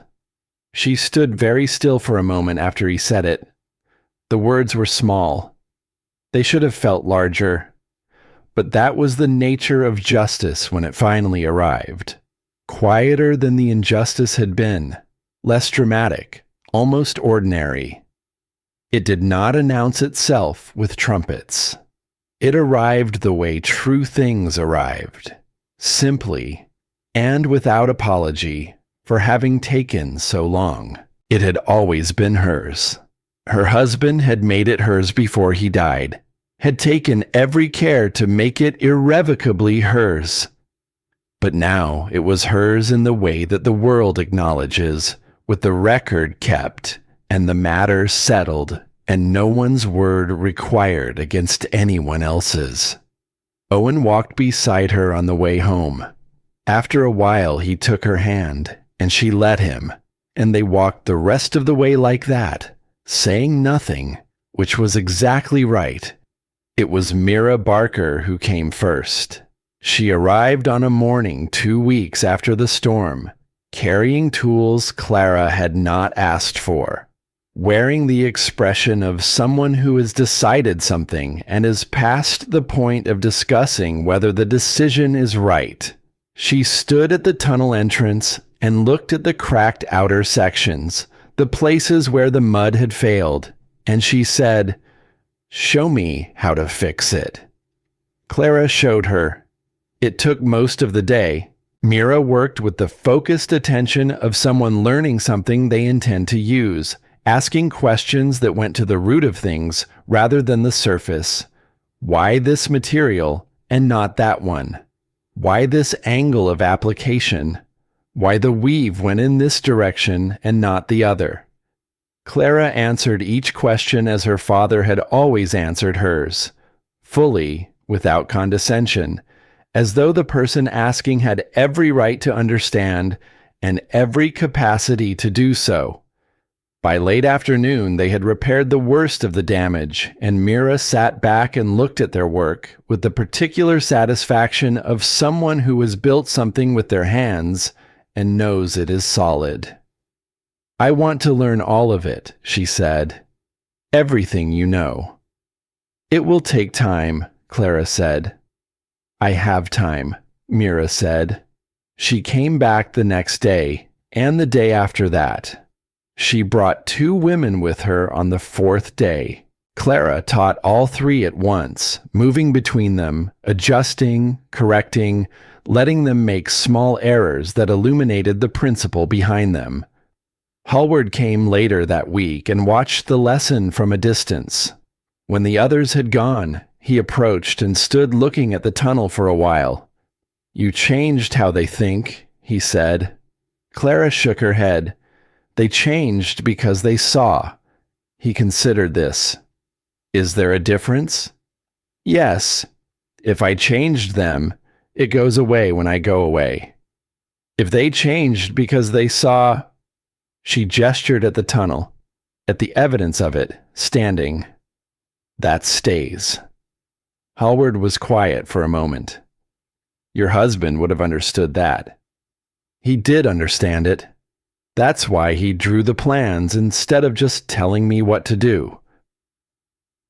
She stood very still for a moment after he said it. The words were small. They should have felt larger. But that was the nature of justice when it finally arrived. Quieter than the injustice had been, less dramatic, almost ordinary. It did not announce itself with trumpets. It arrived the way true things arrived, simply and without apology for having taken so long. It had always been hers. Her husband had made it hers before he died, had taken every care to make it irrevocably hers. But now it was hers in the way that the world acknowledges, with the record kept and the matter settled and no one's word required against anyone else's. Owen walked beside her on the way home. After a while he took her hand, and she let him, and they walked the rest of the way like that, saying nothing, which was exactly right. It was Mira Barker who came first. She arrived on a morning 2 weeks after the storm, carrying tools Clara had not asked for, wearing the expression of someone who has decided something and is past the point of discussing whether the decision is right. She stood at the tunnel entrance and looked at the cracked outer sections, the places where the mud had failed, and she said, "Show me how to fix it." Clara showed her. It took most of the day. Mira worked with the focused attention of someone learning something they intend to use, asking questions that went to the root of things rather than the surface. Why this material and not that one? Why this angle of application? Why the weave went in this direction and not the other? Clara answered each question as her father had always answered hers, fully, without condescension, as though the person asking had every right to understand and every capacity to do so. By late afternoon, they had repaired the worst of the damage, and Mira sat back and looked at their work with the particular satisfaction of someone who has built something with their hands and knows it is solid. "I want to learn all of it," she said. "Everything you know." "It will take time," Clara said. "I have time," Mira said. She came back the next day, and the day after that. She brought 2 women with her on the 4th day. Clara taught all 3 at once, moving between them, adjusting, correcting, letting them make small errors that illuminated the principle behind them. Hallward came later that week and watched the lesson from a distance. When the others had gone, He approached and stood looking at the tunnel for a while. "You changed how they think," he said. Clara shook her head. "They changed because they saw." He considered this. "Is there a difference?" "Yes. If I changed them, it goes away when I go away. If they changed because they saw—" She gestured at the tunnel, at the evidence of it, standing. "That stays." Hallward was quiet for a moment. "Your husband would have understood that." "He did understand it. That's why he drew the plans instead of just telling me what to do."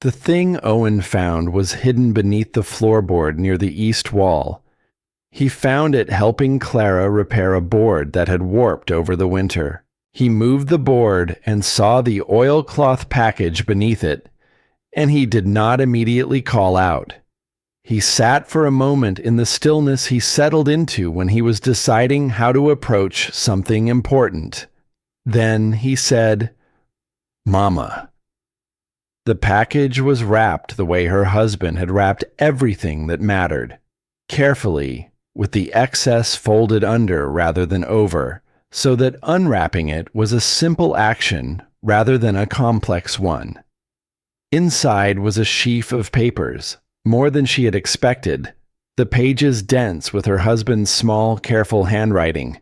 The thing Owen found was hidden beneath the floorboard near the east wall. He found it helping Clara repair a board that had warped over the winter. He moved the board and saw the oilcloth package beneath it, and he did not immediately call out. He sat for a moment in the stillness he settled into when he was deciding how to approach something important. Then he said, "Mama." The package was wrapped the way her husband had wrapped everything that mattered, carefully, with the excess folded under rather than over, so that unwrapping it was a simple action rather than a complex one. Inside was a sheaf of papers, more than she had expected, the pages dense with her husband's small, careful handwriting.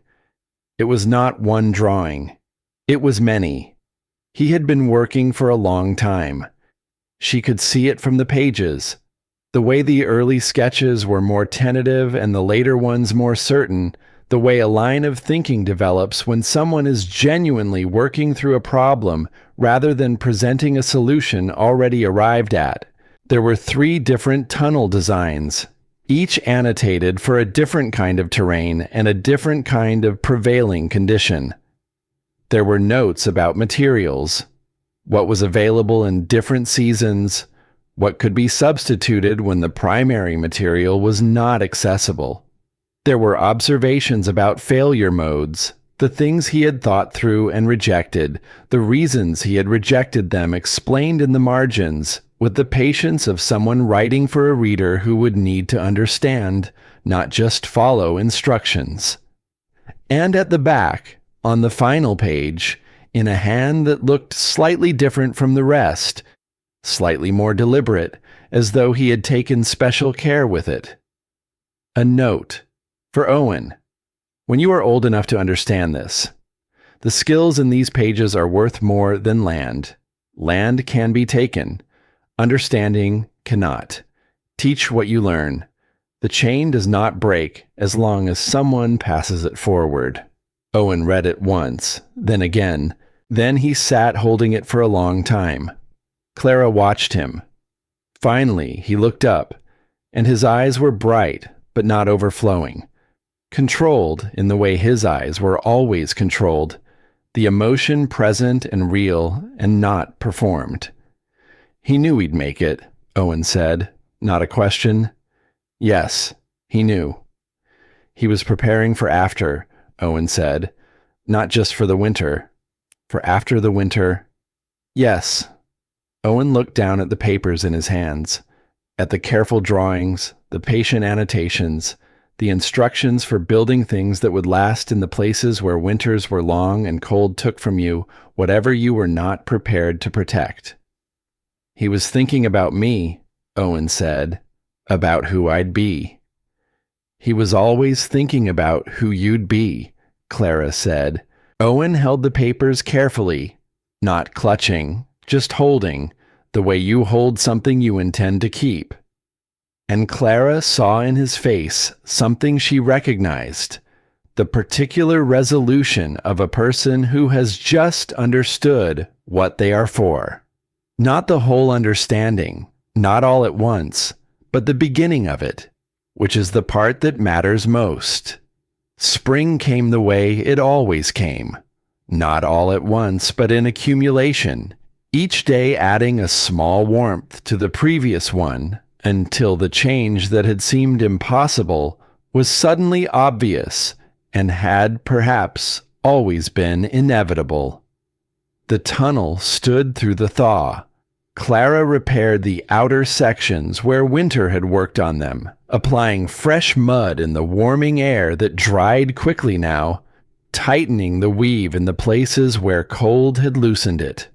It was not one drawing. It was many. He had been working for a long time. She could see it from the pages. The way the early sketches were more tentative and the later ones more certain, the way a line of thinking develops when someone is genuinely working through a problem rather than presenting a solution already arrived at. There were 3 different tunnel designs, each annotated for a different kind of terrain and a different kind of prevailing condition. There were notes about materials, what was available in different seasons, what could be substituted when the primary material was not accessible. There were observations about failure modes, the things he had thought through and rejected, the reasons he had rejected them explained in the margins, with the patience of someone writing for a reader who would need to understand, not just follow instructions. And at the back, on the final page, in a hand that looked slightly different from the rest, slightly more deliberate, as though he had taken special care with it. A note. For Owen. When you are old enough to understand this, the skills in these pages are worth more than land. Land can be taken. Understanding cannot. Teach what you learn. The chain does not break as long as someone passes it forward. Owen read it once, then again. Then he sat holding it for a long time. Clara watched him. Finally, he looked up, and his eyes were bright, but not overflowing. Controlled in the way his eyes were always controlled, the emotion present and real and not performed. He knew he'd make it, Owen said, not a question. Yes, he knew. He was preparing for after, Owen said, not just for the winter. For after the winter. Yes. Owen looked down at the papers in his hands, at the careful drawings, the patient annotations, the instructions for building things that would last in the places where winters were long and cold took from you whatever you were not prepared to protect. He was thinking about me, Owen said, about who I'd be. He was always thinking about who you'd be, Clara said. Owen held the papers carefully, not clutching, just holding, the way you hold something you intend to keep. And Clara saw in his face something she recognized, the particular resolution of a person who has just understood what they are for. Not the whole understanding, not all at once, but the beginning of it, which is the part that matters most. Spring came the way it always came, not all at once, but in accumulation, each day adding a small warmth to the previous one, until the change that had seemed impossible was suddenly obvious and had perhaps always been inevitable. The tunnel stood through the thaw. Clara repaired the outer sections where winter had worked on them, applying fresh mud in the warming air that dried quickly now, tightening the weave in the places where cold had loosened it.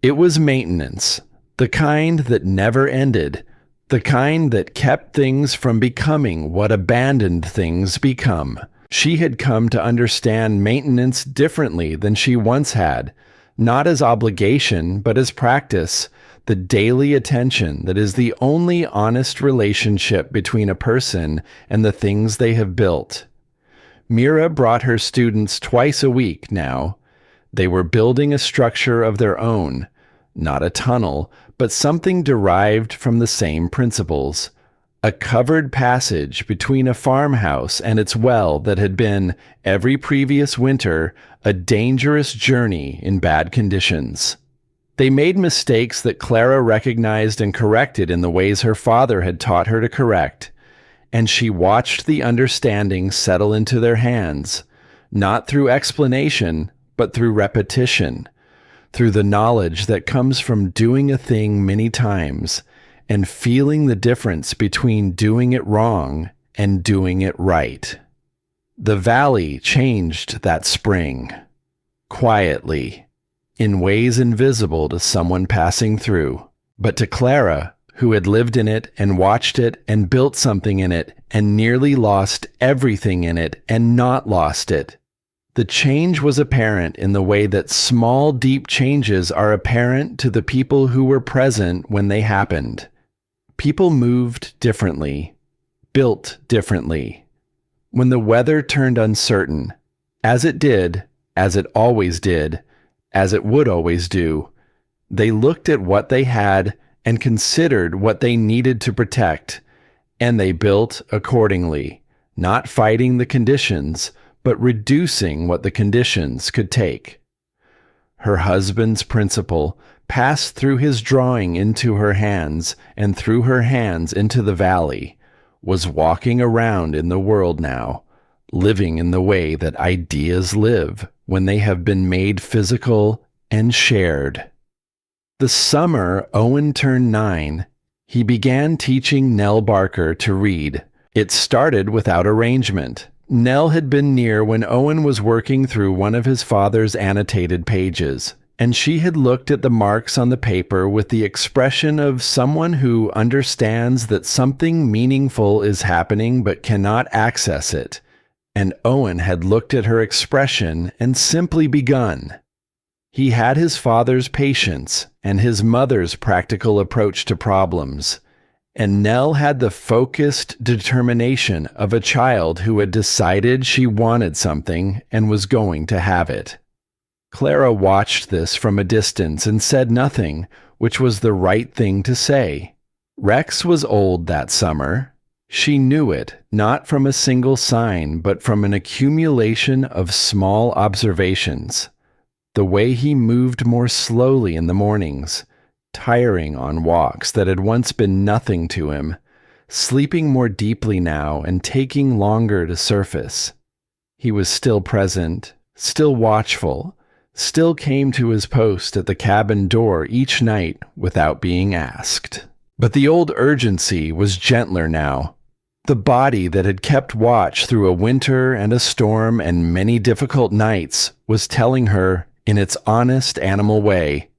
It was maintenance, the kind that never ended, the kind that kept things from becoming what abandoned things become. She had come to understand maintenance differently than she once had, not as obligation, but as practice, the daily attention that is the only honest relationship between a person and the things they have built. Mira brought her students twice a week now. They were building a structure of their own, not a tunnel, but something derived from the same principles. A covered passage between a farmhouse and its well that had been, every previous winter, a dangerous journey in bad conditions. They made mistakes that Clara recognized and corrected in the ways her father had taught her to correct, and she watched the understanding settle into their hands, not through explanation, but through repetition, through the knowledge that comes from doing a thing many times and feeling the difference between doing it wrong and doing it right. The valley changed that spring, quietly, in ways invisible to someone passing through, but to Clara, who had lived in it and watched it and built something in it and nearly lost everything in it and not lost it. The change was apparent in the way that small, deep changes are apparent to the people who were present when they happened. People moved differently, built differently. When the weather turned uncertain, as it did, as it always did, as it would always do, they looked at what they had and considered what they needed to protect, and they built accordingly, not fighting the conditions, but reducing what the conditions could take. Her husband's principle passed through his drawing into her hands and through her hands into the valley, was walking around in the world now, living in the way that ideas live when they have been made physical and shared. The summer Owen turned 9, he began teaching Nell Barker to read. It started without arrangement. Nell had been near when Owen was working through one of his father's annotated pages, and she had looked at the marks on the paper with the expression of someone who understands that something meaningful is happening but cannot access it. And Owen had looked at her expression and simply begun. He had his father's patience and his mother's practical approach to problems, and Nell had the focused determination of a child who had decided she wanted something and was going to have it. Clara watched this from a distance and said nothing, which was the right thing to say. Rex was old that summer. She knew it, not from a single sign, but from an accumulation of small observations. The way he moved more slowly in the mornings, tiring on walks that had once been nothing to him, sleeping more deeply now and taking longer to surface. He was still present, still watchful, still came to his post at the cabin door each night without being asked. But the old urgency was gentler now. The body that had kept watch through a winter and a storm and many difficult nights was telling her, in its honest animal way,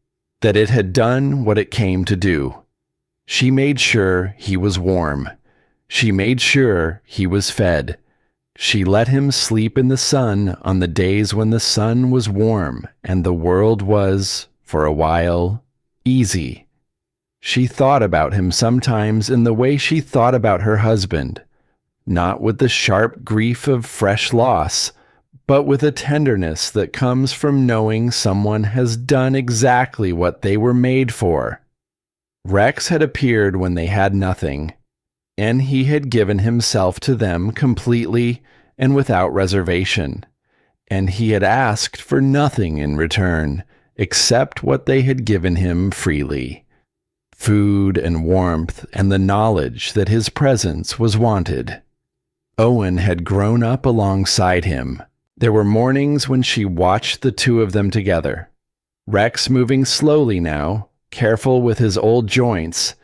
that it had done what it came to do. She made sure he was warm. She made sure he was fed. She let him sleep in the sun on the days when the sun was warm and the world was, for a while, easy. She thought about him sometimes in the way she thought about her husband, not with the sharp grief of fresh loss, but with a tenderness that comes from knowing someone has done exactly what they were made for. Rex had appeared when they had nothing, and he had given himself to them completely and without reservation, and he had asked for nothing in return except what they had given him freely. Food and warmth and the knowledge that his presence was wanted. Owen had grown up alongside him. There were mornings when she watched the two of them together. Rex moving slowly now, careful with his old joints,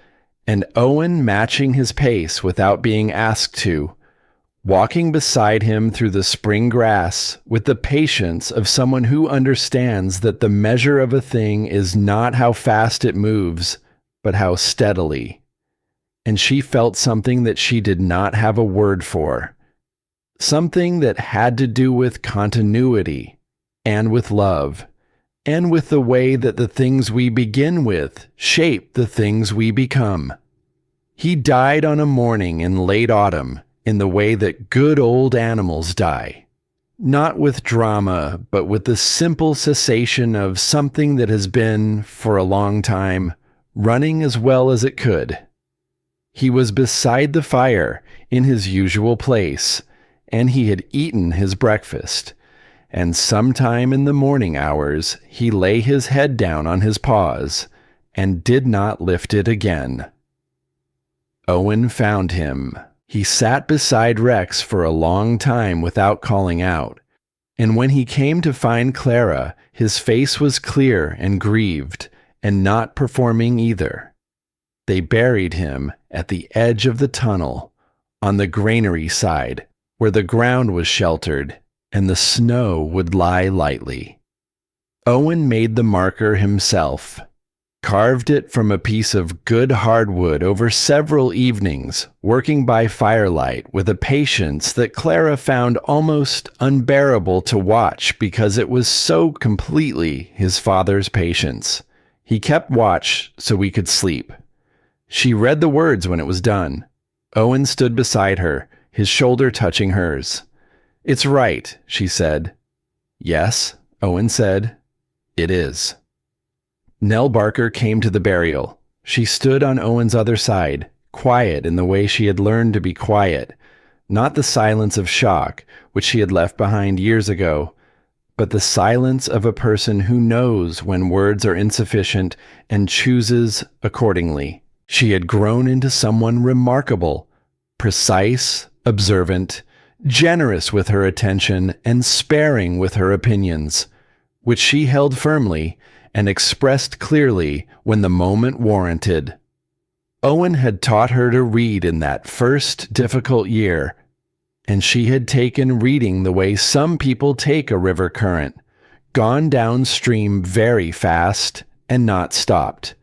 and Owen matching his pace without being asked to, walking beside him through the spring grass with the patience of someone who understands that the measure of a thing is not how fast it moves, but how steadily. And she felt something that she did not have a word for, something that had to do with continuity, and with love, and with the way that the things we begin with shape the things we become. He died on a morning in late autumn, in the way that good old animals die, not with drama, but with the simple cessation of something that has been, for a long time, running as well as it could. He was beside the fire in his usual place, and he had eaten his breakfast, and sometime in the morning hours he lay his head down on his paws, and did not lift it again. Owen found him. He sat beside Rex for a long time without calling out, and when he came to find Clara, his face was clear and grieved, and not performing either. They buried him at the edge of the tunnel, on the granary side, where the ground was sheltered, and the snow would lie lightly. Owen made the marker himself, carved it from a piece of good hardwood over several evenings, working by firelight with a patience that Clara found almost unbearable to watch because it was so completely his father's patience. He kept watch so we could sleep. She read the words when it was done. Owen stood beside her, his shoulder touching hers. "It's right," she said. "Yes," Owen said. "It is." Nell Barker came to the burial. She stood on Owen's other side, quiet in the way she had learned to be quiet, not the silence of shock, which she had left behind years ago, but the silence of a person who knows when words are insufficient and chooses accordingly. She had grown into someone remarkable, precise, observant, generous with her attention, and sparing with her opinions, which she held firmly and expressed clearly when the moment warranted. Owen had taught her to read in that first difficult year, and she had taken reading the way some people take a river current, gone downstream very fast and not stopped.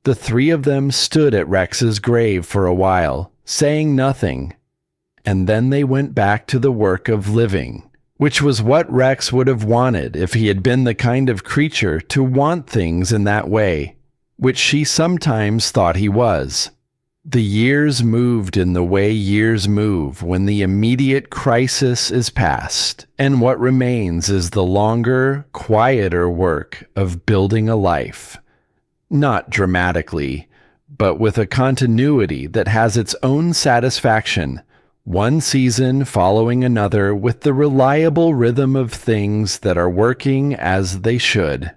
The three of them stood at Rex's grave for a while, saying nothing, and then they went back to the work of living, which was what Rex would have wanted if he had been the kind of creature to want things in that way, which she sometimes thought he was. The years moved in the way years move when the immediate crisis is past, and what remains is the longer, quieter work of building a life. Not dramatically, but with a continuity that has its own satisfaction, one season following another with the reliable rhythm of things that are working as they should.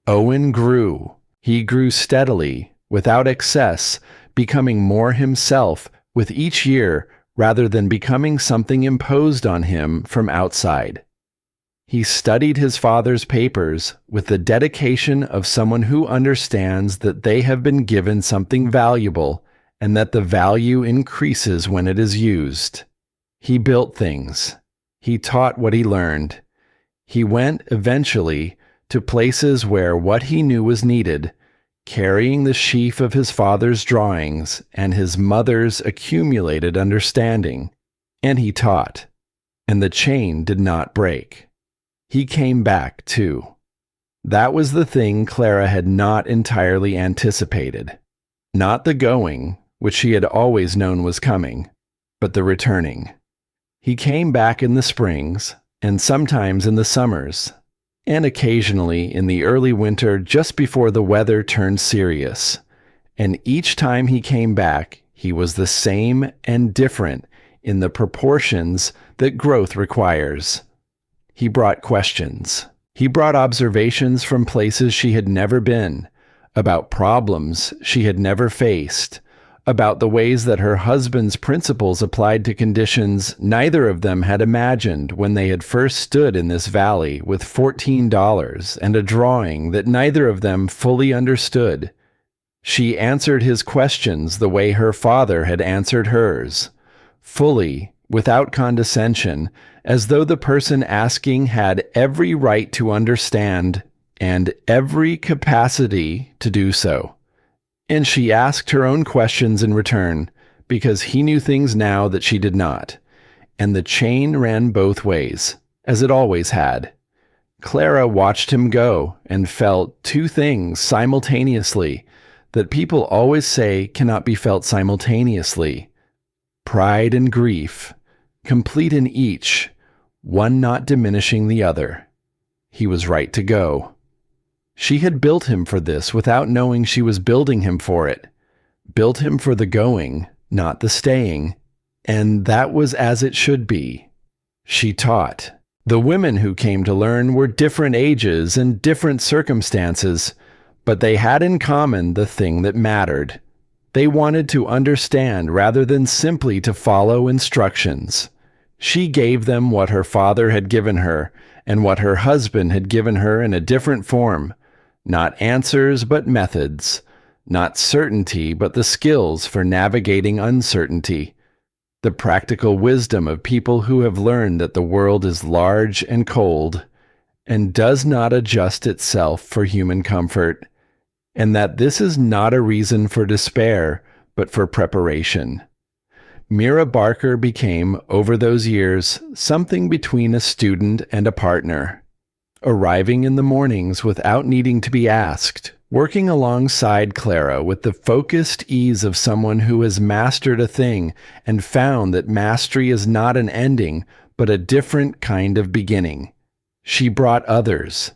Owen grew. He grew steadily, without excess, becoming more himself with each year rather than becoming something imposed on him from outside. He studied his father's papers with the dedication of someone who understands that they have been given something valuable and that the value increases when it is used. He built things. He taught what he learned. He went, eventually, to places where what he knew was needed, carrying the sheaf of his father's drawings and his mother's accumulated understanding. And he taught. And the chain did not break. He came back, too. That was the thing Clara had not entirely anticipated. Not the going, which she had always known was coming, but the returning. He came back in the springs, and sometimes in the summers, and occasionally in the early winter just before the weather turned serious. And each time he came back, he was the same and different in the proportions that growth requires. He brought questions. He brought observations from places she had never been, about problems she had never faced, about the ways that her husband's principles applied to conditions neither of them had imagined when they had first stood in this valley with $14 and a drawing that neither of them fully understood. She answered his questions the way her father had answered hers, fully, without condescension, as though the person asking had every right to understand and every capacity to do so. And she asked her own questions in return, because he knew things now that she did not, and the chain ran both ways, as it always had. Clara watched him go and felt two things simultaneously that people always say cannot be felt simultaneously: pride and grief, complete in each, one not diminishing the other. He was right to go. She had built him for this without knowing she was building him for it. Built him for the going, not the staying. And that was as it should be. She taught. The women who came to learn were different ages and different circumstances, but they had in common the thing that mattered. They wanted to understand rather than simply to follow instructions. She gave them what her father had given her and what her husband had given her in a different form. Not answers, but methods. Not certainty, but the skills for navigating uncertainty. The practical wisdom of people who have learned that the world is large and cold and does not adjust itself for human comfort, and that this is not a reason for despair, but for preparation. Mira Barker became, over those years, something between a student and a partner. Arriving in the mornings without needing to be asked, working alongside Clara with the focused ease of someone who has mastered a thing and found that mastery is not an ending, but a different kind of beginning. She brought others.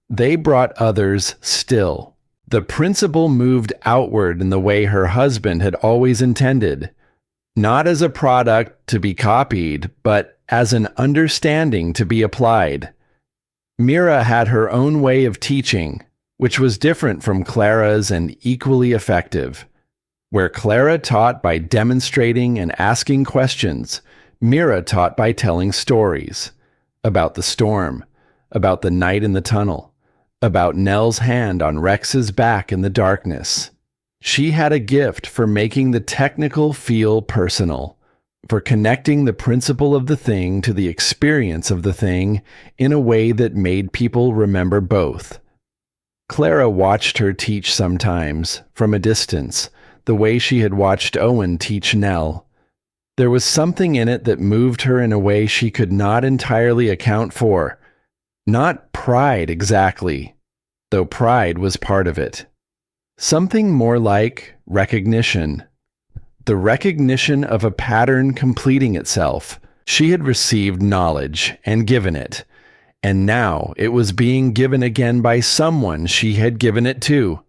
They brought others still. The principle moved outward in the way her husband had always intended, not as a product to be copied, but as an understanding to be applied. Mira had her own way of teaching, which was different from Clara's and equally effective. Where Clara taught by demonstrating and asking questions, Mira taught by telling stories about the storm, about the night in the tunnel, about Nell's hand on Rex's back in the darkness. She had a gift for making the technical feel personal, for connecting the principle of the thing to the experience of the thing in a way that made people remember both. Clara watched her teach sometimes, from a distance, the way she had watched Owen teach Nell. There was something in it that moved her in a way she could not entirely account for. Not pride exactly, though pride was part of it. Something more like recognition. The recognition of a pattern completing itself. She had received knowledge and given it, and now it was being given again by someone she had given it to.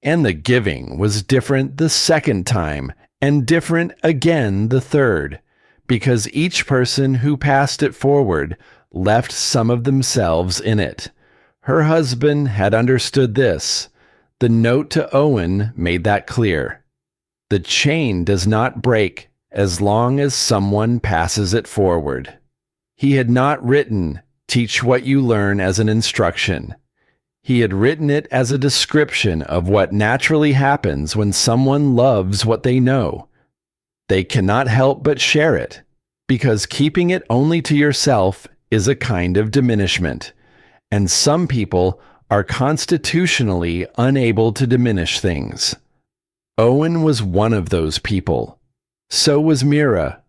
And the giving was different the second time, and different again the third, because each person who passed it forward left some of themselves in it. Her husband had understood this. The note to Owen made that clear. The chain does not break as long as someone passes it forward. He had not written, "Teach what you learn," as an instruction. He had written it as a description of what naturally happens when someone loves what they know. They cannot help but share it, because keeping it only to yourself is a kind of diminishment, and some people are constitutionally unable to diminish things. Owen was one of those people. So was Mira.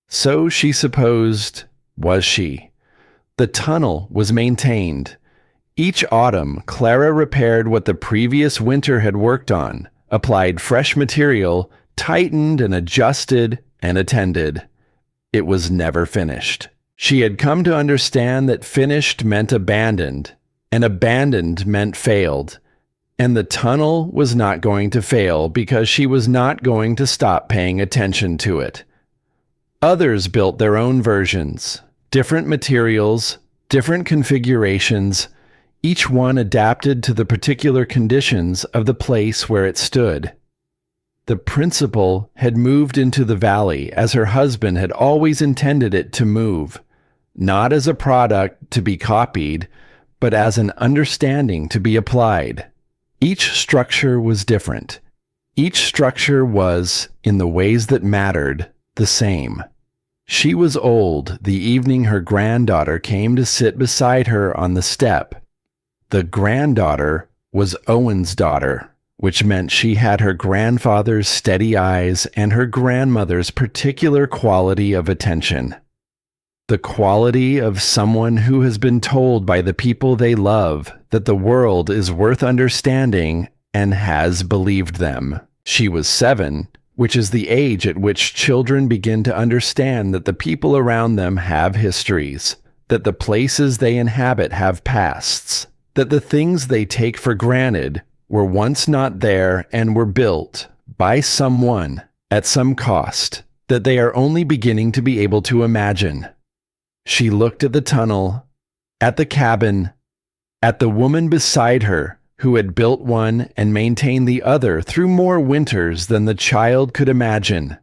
So she supposed, was she. The tunnel was maintained. Each autumn, Clara repaired what the previous winter had worked on, applied fresh material, tightened and adjusted and attended. It was never finished. She had come to understand that finished meant abandoned, and abandoned meant failed. And the tunnel was not going to fail because she was not going to stop paying attention to it. Others built their own versions, different materials, different configurations, each one adapted to the particular conditions of the place where it stood. The principle had moved into the valley as her husband had always intended it to move, not as a product to be copied, but as an understanding to be applied. Each structure was different. Each structure was, in the ways that mattered, the same. She was old the evening her granddaughter came to sit beside her on the step. The granddaughter was Owen's daughter, which meant she had her grandfather's steady eyes and her grandmother's particular quality of attention. The quality of someone who has been told by the people they love that the world is worth understanding and has believed them. She was 7, which is the age at which children begin to understand that the people around them have histories, that the places they inhabit have pasts, that the things they take for granted were once not there and were built by someone at some cost that they are only beginning to be able to imagine. She looked at the tunnel, at the cabin, at the woman beside her who had built one and maintained the other through more winters than the child could imagine.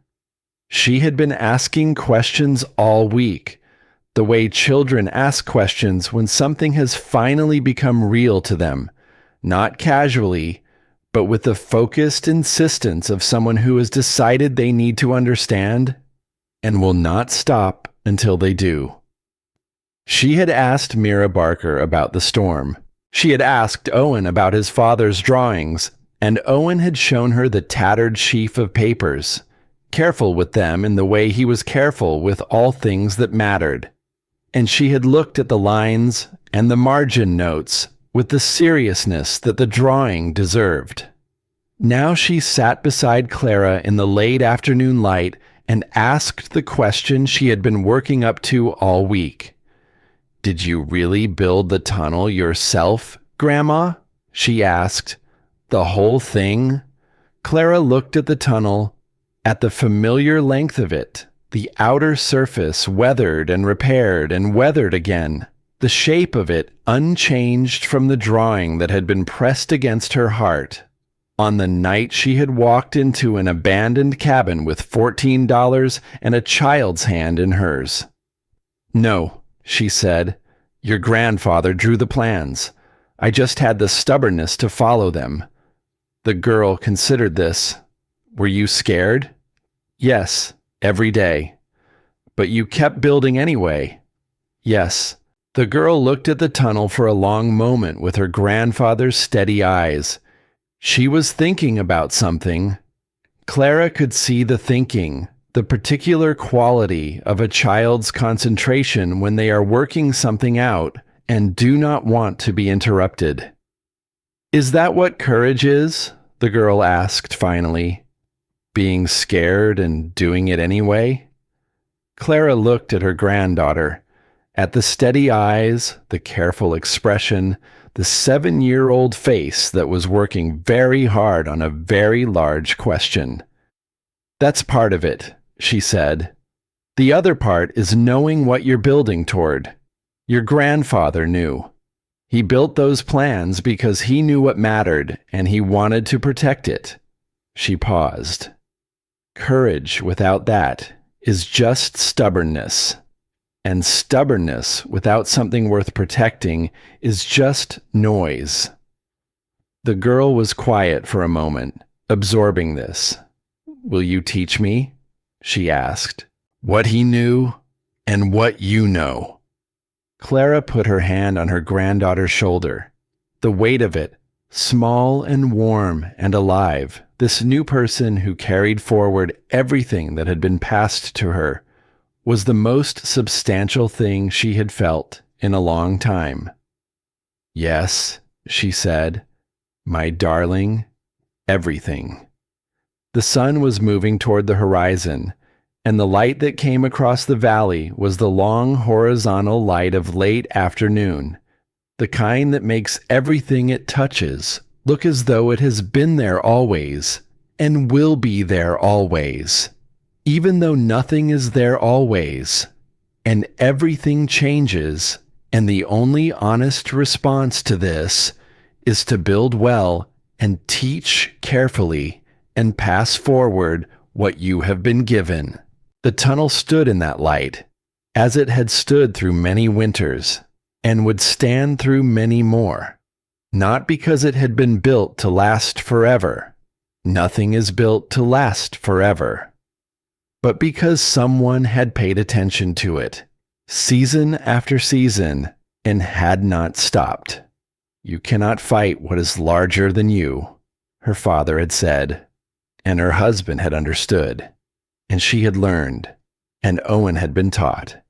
She had been asking questions all week, the way children ask questions when something has finally become real to them, not casually, but with the focused insistence of someone who has decided they need to understand and will not stop until they do. She had asked Mira Barker about the storm. She had asked Owen about his father's drawings, and Owen had shown her the tattered sheaf of papers, careful with them in the way he was careful with all things that mattered. And she had looked at the lines and the margin notes with the seriousness that the drawing deserved. Now she sat beside Clara in the late afternoon light and asked the question she had been working up to all week. "Did you really build the tunnel yourself, Grandma?" she asked. "The whole thing?" Clara looked at the tunnel, at the familiar length of it, the outer surface weathered and repaired and weathered again, the shape of it unchanged from the drawing that had been pressed against her heart. On the night she had walked into an abandoned cabin with $14 and a child's hand in hers. "No," she said, "your grandfather drew the plans. I just had the stubbornness to follow them." The girl considered this. "Were you scared?" "Yes, every day." "But you kept building anyway." "Yes." The girl looked at the tunnel for a long moment with her grandfather's steady eyes. She was thinking about something. Clara could see the thinking, the particular quality of a child's concentration when they are working something out and do not want to be interrupted. "Is that what courage is?" the girl asked finally. "Being scared and doing it anyway?" Clara looked at her granddaughter, at the steady eyes, the careful expression, the 7-year-old face that was working very hard on a very large question. "That's part of it," she said. "The other part is knowing what you're building toward. Your grandfather knew. He built those plans because he knew what mattered and he wanted to protect it." She paused. "Courage without that is just stubbornness. And stubbornness without something worth protecting is just noise." The girl was quiet for a moment, absorbing this. "Will you teach me?" she asked. "What he knew and what you know." Clara put her hand on her granddaughter's shoulder. The weight of it, small and warm and alive, this new person who carried forward everything that had been passed to her, was the most substantial thing she had felt in a long time. "Yes," she said, "my darling, everything." The sun was moving toward the horizon, and the light that came across the valley was the long horizontal light of late afternoon, the kind that makes everything it touches look as though it has been there always and will be there always, even though nothing is there always, and everything changes, and the only honest response to this is to build well and teach carefully and pass forward what you have been given. The tunnel stood in that light, as it had stood through many winters, and would stand through many more, not because it had been built to last forever. Nothing is built to last forever, but because someone had paid attention to it, season after season, and had not stopped. You cannot fight what is larger than you, her father had said, and her husband had understood, and she had learned, and Owen had been taught.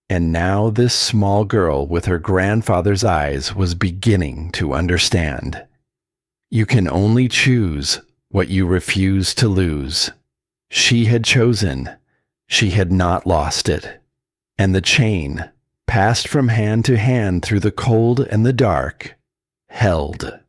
And now this small girl with her grandfather's eyes was beginning to understand. You can only choose what you refuse to lose. She had chosen. She had not lost it. And the chain, passed from hand to hand through the cold and the dark, held.